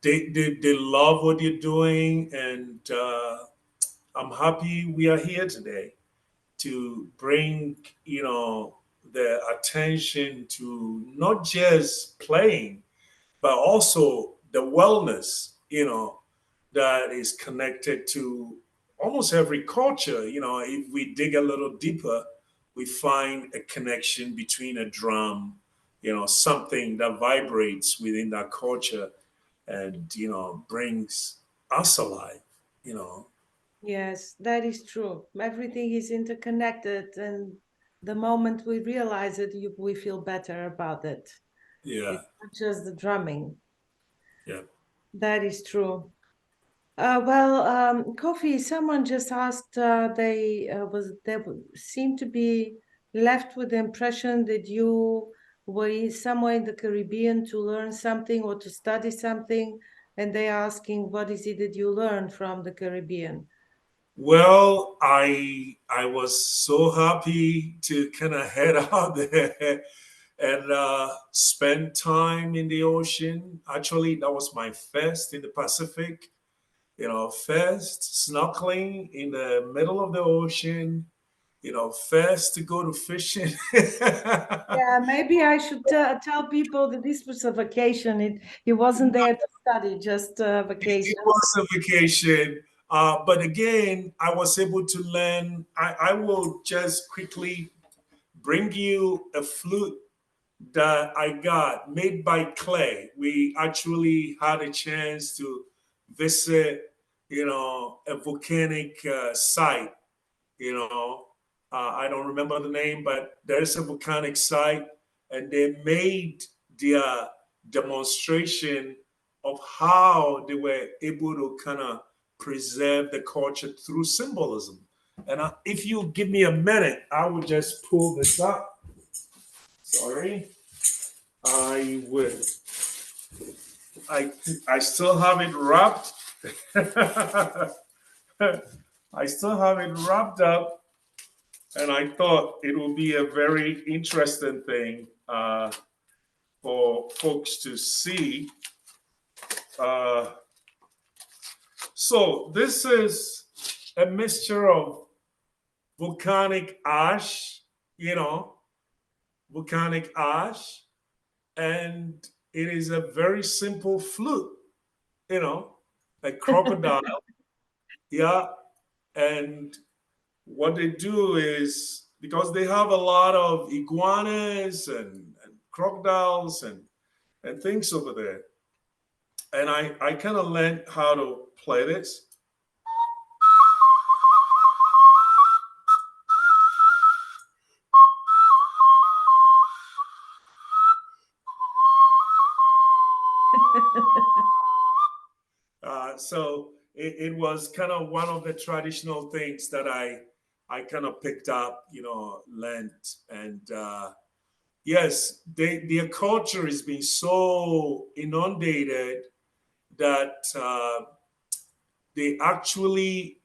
they love what you're doing, and I'm happy we are here today to bring, the attention to not just playing, but also the wellness, that is connected to almost every culture. If we dig a little deeper, we find a connection between a drum, something that vibrates within that culture and, brings us alive, you know. Yes, that is true. Everything is interconnected, and the moment we realize it, we feel better about it. Yeah, It's not just the drumming. yeah. That is true. Kofi, someone just asked. They seemed to be left with the impression that you were somewhere in the Caribbean to learn something or to study something, and they are asking, what is it that you learned from the Caribbean? Well, I was so happy to kind of head out there and spend time in the ocean. Actually, that was my first in the Pacific. First snorkeling in the middle of the ocean. First to go to fishing. Yeah, maybe I should tell people that this was a vacation. It wasn't there to study, just a It vacation. was a vacation. But again, I was able to learn. I will just quickly bring you a flute that I got made by clay. We actually had a chance to visit, a volcanic site. I don't remember the name, but there's a volcanic site, and they made their demonstration of how they were able to kind of preserve the culture through symbolism. And if you give me a minute, I will just pull this up. Sorry. I would. I I still have it wrapped. I still have it wrapped up, and I thought it would be a very interesting thing for folks to see. Uh, so this is a mixture of volcanic ash, you know, volcanic ash, and it is a very simple flute, like crocodile. Yeah. And what they do is because they have a lot of iguanas and crocodiles and things over there. And I kind of learned how to play this. So it was kind of one of the traditional things that I kind of picked up, learned. And yes, their culture has been so inundated that they actually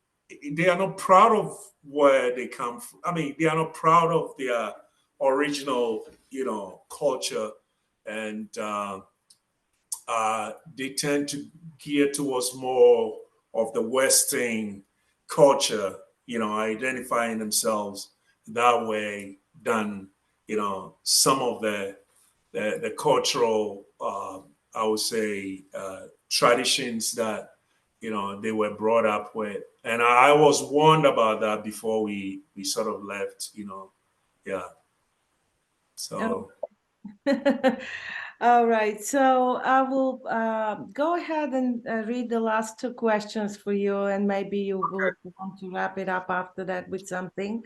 they are not proud of where they come from. I mean, they are not proud of their original, culture, and they tend to gear towards more of the Western culture, identifying themselves that way than some of the cultural, I would say, traditions that they were brought up with. And I was warned about that before we sort of left. Yeah. So. All right, so I will go ahead and read the last two questions for you, and maybe you will want to wrap it up after that with something.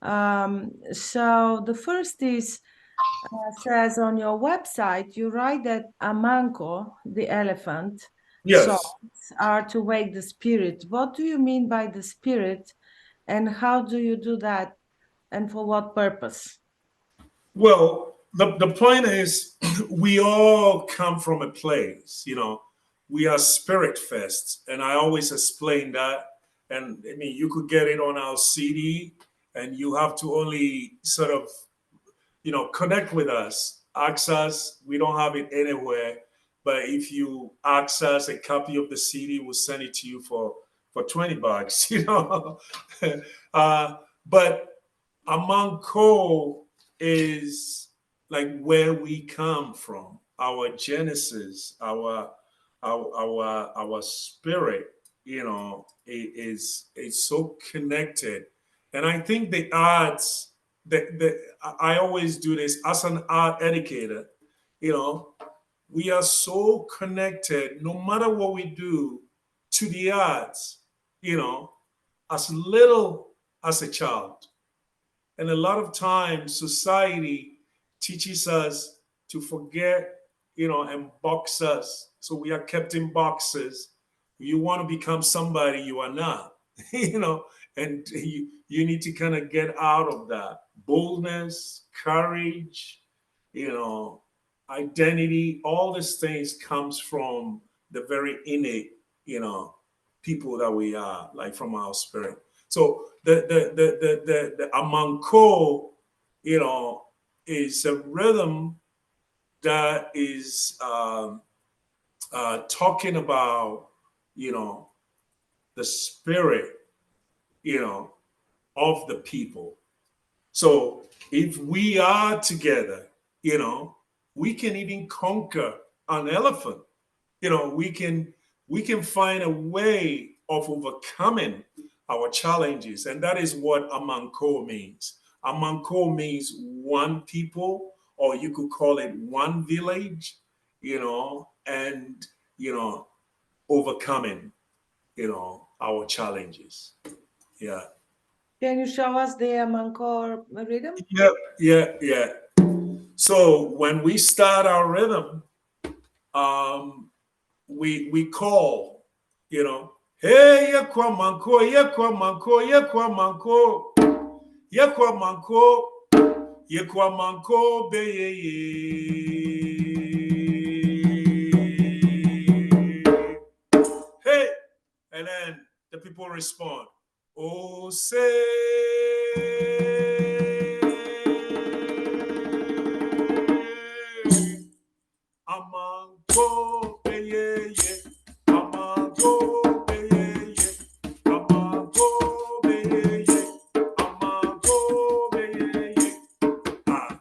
So the first is, says on your website, you write that amanko, the elephant, Yes. songs are to wake the spirit. What do you mean by the spirit, and how do you do that, and for what purpose? Well, the point is, we all come from a place, we are spirit first. And I always explain that. And I mean, you could get it on our CD, and you have to only sort of, connect with us, access. We don't have it anywhere. But if you access a copy of the CD, we'll send it to you for $20, but Amanko is like where we come from, our genesis, our spirit, is so connected. And I think the arts, I always do this as an art educator, we are so connected, no matter what we do, to the arts, as little as a child. And a lot of times society teaches us to forget, and box us. So we are kept in boxes. You want to become somebody you are not, and you need to kind of get out of that. Boldness, courage, identity, all these things comes from the very innate, people that we are, like from our spirit. So the amanko, is a rhythm that is talking about, the spirit, of the people. So if we are together, we can even conquer an elephant. We can find a way of overcoming our challenges, and that is what amanko means. Amanko means one people, or you could call it one village, and overcoming, our challenges. Yeah. Can you show us the amanko rhythm? Yeah. So when we start our rhythm, we call, hey, yakwa manko, yakwa manko, yakwa manko, yakwa manko, yakwa manko, be. Hey, and then the people respond, oh, say, amanko, be, amanko, be, amanko, be, amanko, be, ah.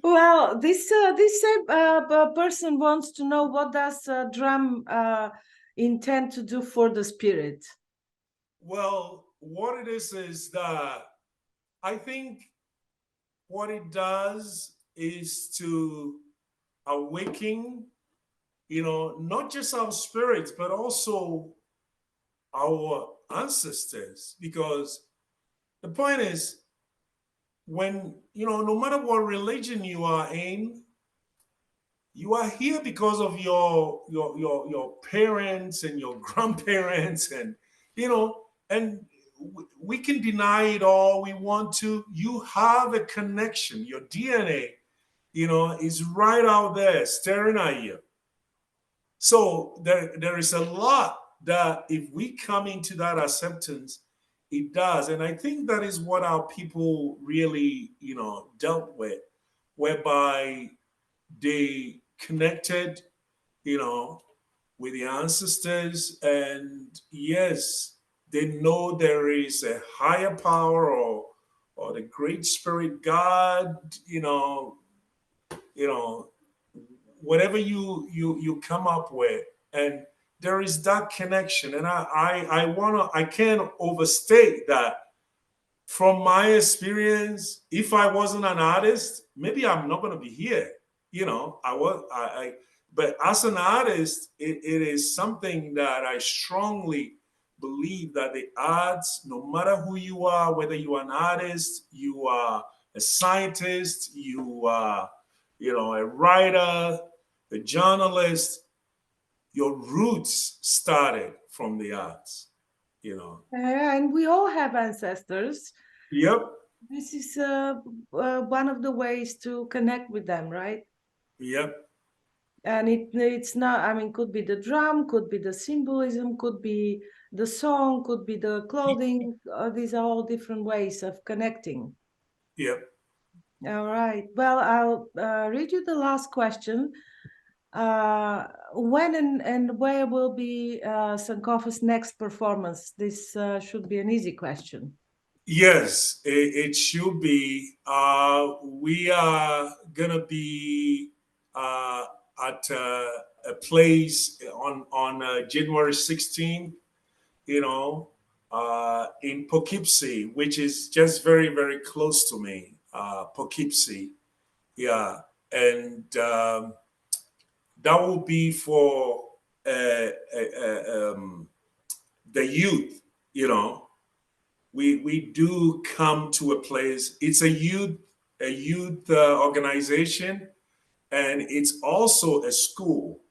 Well, this person wants to know, what does drum intend to do for the spirit? Well, what it is that I think what it does is to awaken, not just our spirits, but also our ancestors. Because the point is, when, no matter what religion you are in, you are here because of your parents and your grandparents, and and we can deny it all we want to. You have a connection. Your DNA, is right out there staring at you. So there is a lot that if we come into that acceptance, it does. And I think that is what our people really, dealt with, whereby they connected, you know, with the ancestors. And yes, they know there is a higher power, or the great spirit God, you know, whatever you come up with. And there is that connection. And I can't overstate that. From my experience, if I wasn't an artist, maybe I'm not going to be here. But as an artist, it is something that I strongly believe, that the arts, no matter who you are, whether you are an artist, you are a scientist, you are, a writer, a journalist, your roots started from the arts, And we all have ancestors. Yep. This is one of the ways to connect with them, right? Yep. And it's not, I mean, could be the drum, could be the symbolism, could be the song, could be the clothing. These are all different ways of connecting. Yep. All right. Well, I'll read you the last question. When and where will be Sankofa's next performance? This should be an easy question. Yes, it should be. We are gonna be at a place on January 16th, in Poughkeepsie, which is just very, very close to me. Poughkeepsie, yeah, and that will be for uh, the youth. We do come to a place. It's a youth organization, and it's also a school.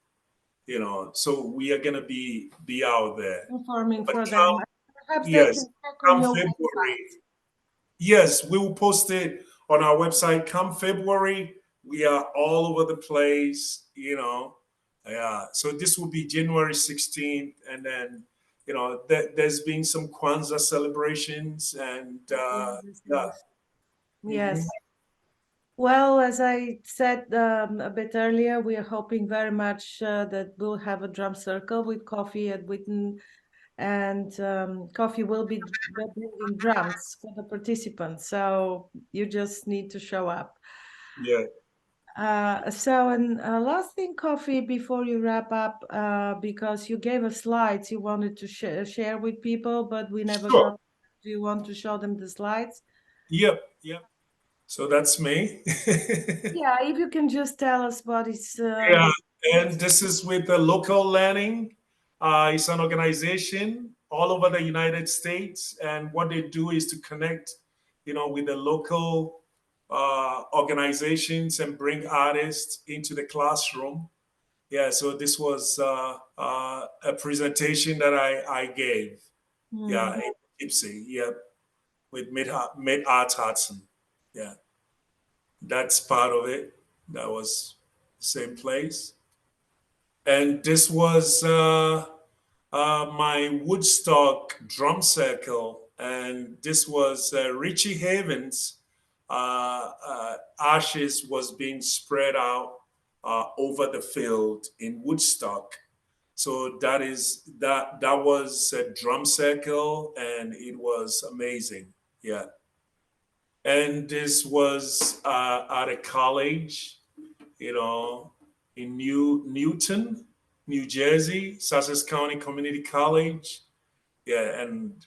So we are gonna be out there. Performing But for them. Perhaps they can yes, check on come your February. website. Yes, we will post it on our website. Come February, we are all over the place. Yeah. So this will be January 16th, and then there's been some Kwanzaa celebrations, and yeah. Yes. Mhm. Well, as I said a bit earlier, we are hoping very much that we'll have a drum circle with Kofi at Wheaton, and Kofi will be bringing drums for the participants. So you just need to show up. Yeah. And last thing, Kofi, before you wrap up, because you gave us slides you wanted to share with people, but we never Sure. got. Do you want to show them the slides? Yep. Yep. So that's me. Yeah, if you can just tell us what is Yeah, and this is with the local learning. It's an organization all over the United States, and what they do is to connect, with the local organizations and bring artists into the classroom. Yeah, so this was a presentation that I gave. Yeah, in Poughkeepsie. Yeah, with Mid Arts Hudson. Yeah, that's part of it. That was the same place. And this was my Woodstock drum circle, and this was Richie Havens. Ashes was being spread out over the field in Woodstock. So that was a drum circle, and it was amazing. Yeah. And this was at a college, you know, in Newton, New Jersey, Sussex County Community College. Yeah, and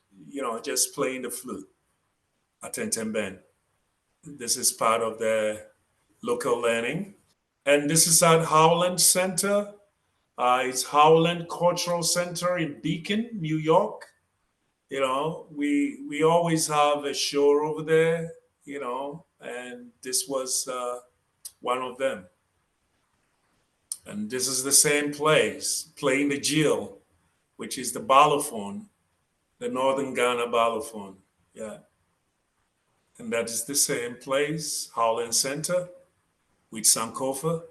just playing the flute at Ten Band. This is part of the local learning. And this is at Howland Center. It's Howland Cultural Center in Beacon, New York. We always have a show over there, and this was one of them. And this is the same place, playing the Jill, which is the balafon, the Northern Ghana balafon. Yeah. And that is the same place, Howland Center, with Sankofa.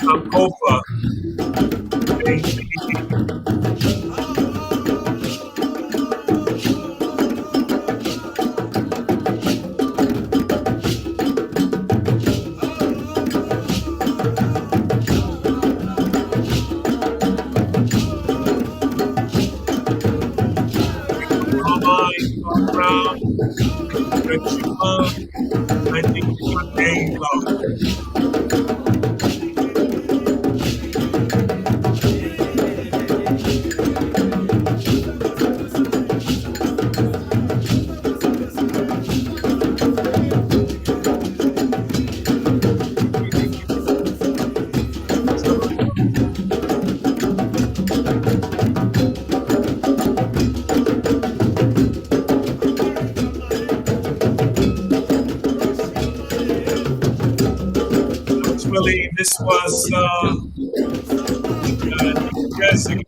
Sankofa. I think actually this was guessing.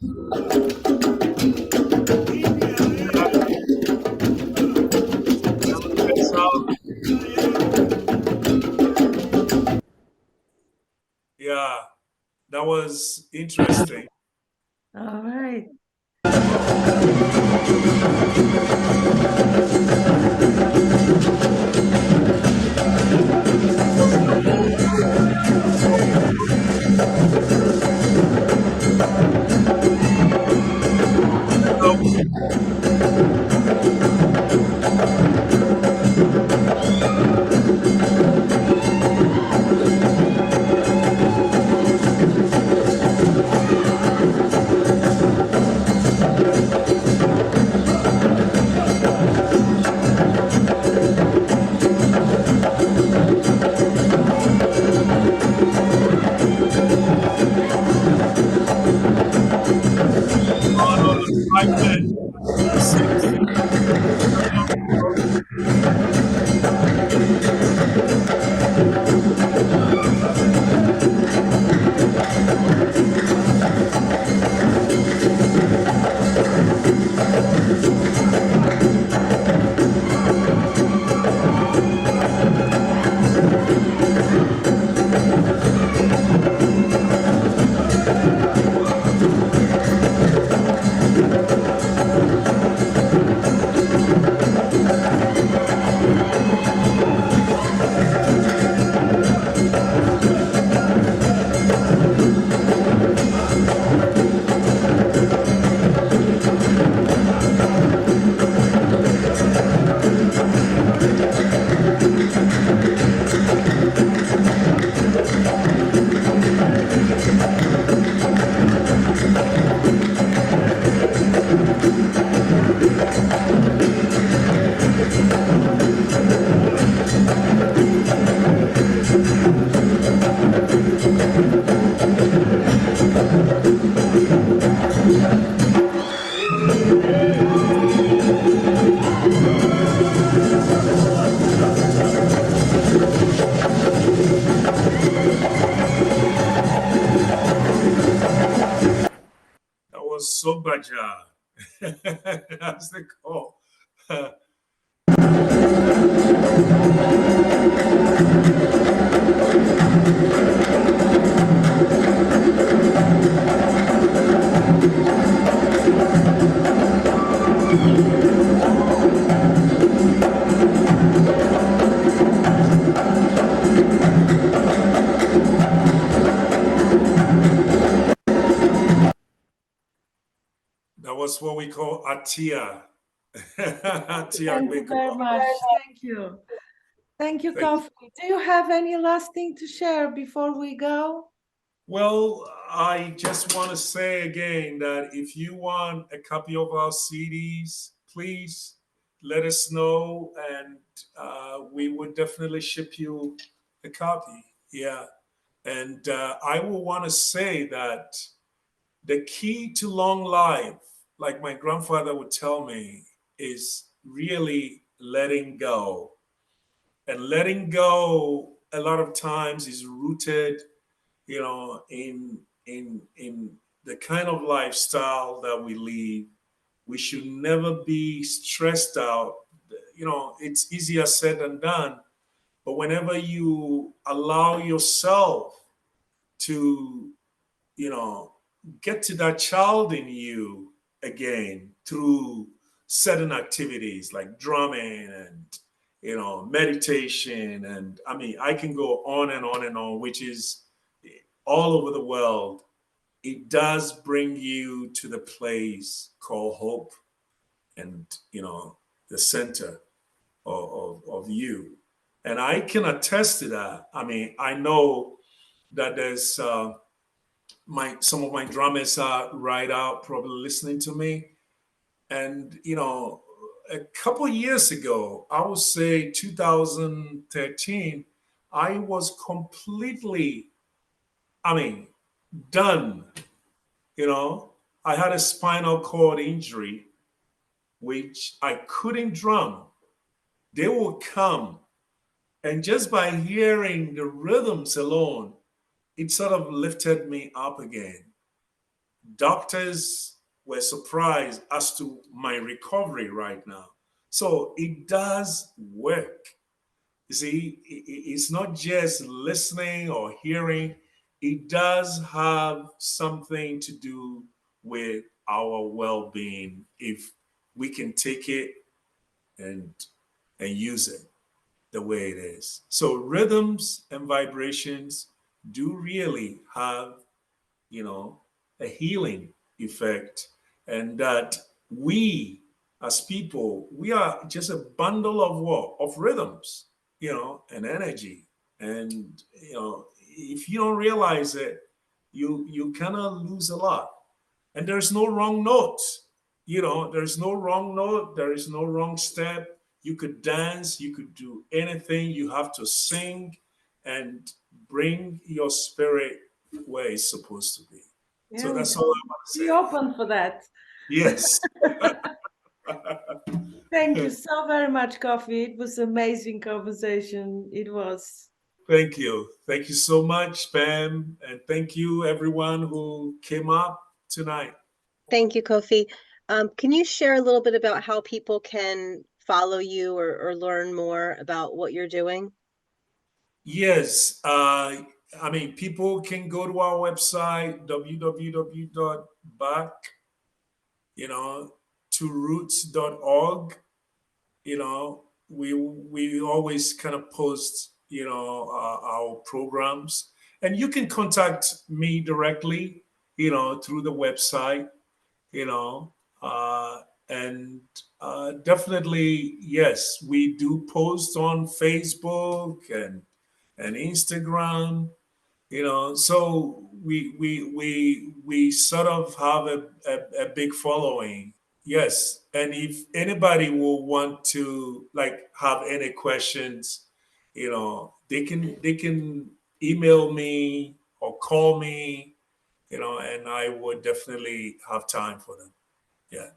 Yeah, that was interesting. All right. Sobaja. That's the call. was what we call Atia. Atia Thank you very much. Thank you. Thank you, Kofi. Do you have any last thing to share before we go? Well, I just want to say again that if you want a copy of our CDs, please let us know, and we would definitely ship you a copy. Yeah. And I will want to say that the key to long life, like my grandfather would tell me, is really letting go. And letting go, a lot of times, is rooted, in the kind of lifestyle that we live. We should never be stressed out. It's easier said than done. But whenever you allow yourself to, you know, get to that child in you again through certain activities like drumming and, meditation. And I mean, I can go on and on and on, which is all over the world. It does bring you to the place called hope and, the center of you. And I can attest to that. I mean, I know that there's some of my drummers are right out probably listening to me. And, a couple of years ago, I would say 2013, I was completely, I mean, done. I had a spinal cord injury, which I couldn't drum. They would come, and just by hearing the rhythms alone, it sort of lifted me up again. Doctors were surprised as to my recovery right now. So it does work. You see, it's not just listening or hearing, it does have something to do with our well being if we can take it and, use it the way it is. So rhythms and vibrations do really have, you know, a healing effect, and that we as people, we are just a bundle of what? Of rhythms, and energy. And, if you don't realize it, you kind of lose a lot. And there's no wrong notes. There's no wrong note, there is no wrong step. You could dance, you could do anything. You have to sing and bring your spirit where it's supposed to be. Yeah, So that's all I want to be say. open for that. Yes. Thank you so very much, Kofi. It was amazing conversation. It was. Thank you. Thank you so much, Pam. And thank you, everyone who came up tonight. Thank you, Kofi. Can you share a little bit about how people can follow you or learn more about what you're doing? Yes. I mean, people can go to our website, www.back, to roots.org. We always kind of post, our programs. And you can contact me directly, through the website, you know, uh, and definitely, yes, we do post on Facebook and Instagram, so we sort of have a big following. Yes, and if anybody will want to like have any questions, they can email me or call me, and I would definitely have time for them. Yeah.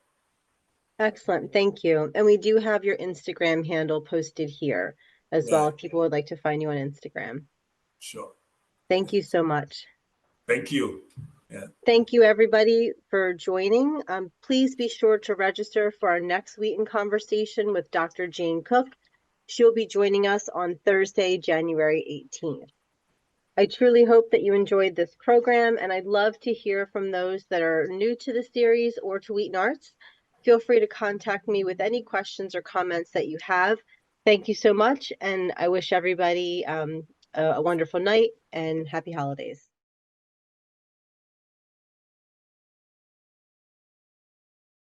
Excellent. Thank you. And we do have your Instagram handle posted here as well, Right. if people would like to find you on Instagram. Sure. Thank you so much. Thank you. Yeah. Thank you, everybody, for joining. Please be sure to register for our next Wheaton conversation with Dr. Jane Cook. She'll be joining us on Thursday, January 18th. I truly hope that you enjoyed this program, and I'd love to hear from those that are new to the series or to WheatonArts. Feel free to contact me with any questions or comments that you have. Thank you so much, and I wish everybody a wonderful night and happy holidays.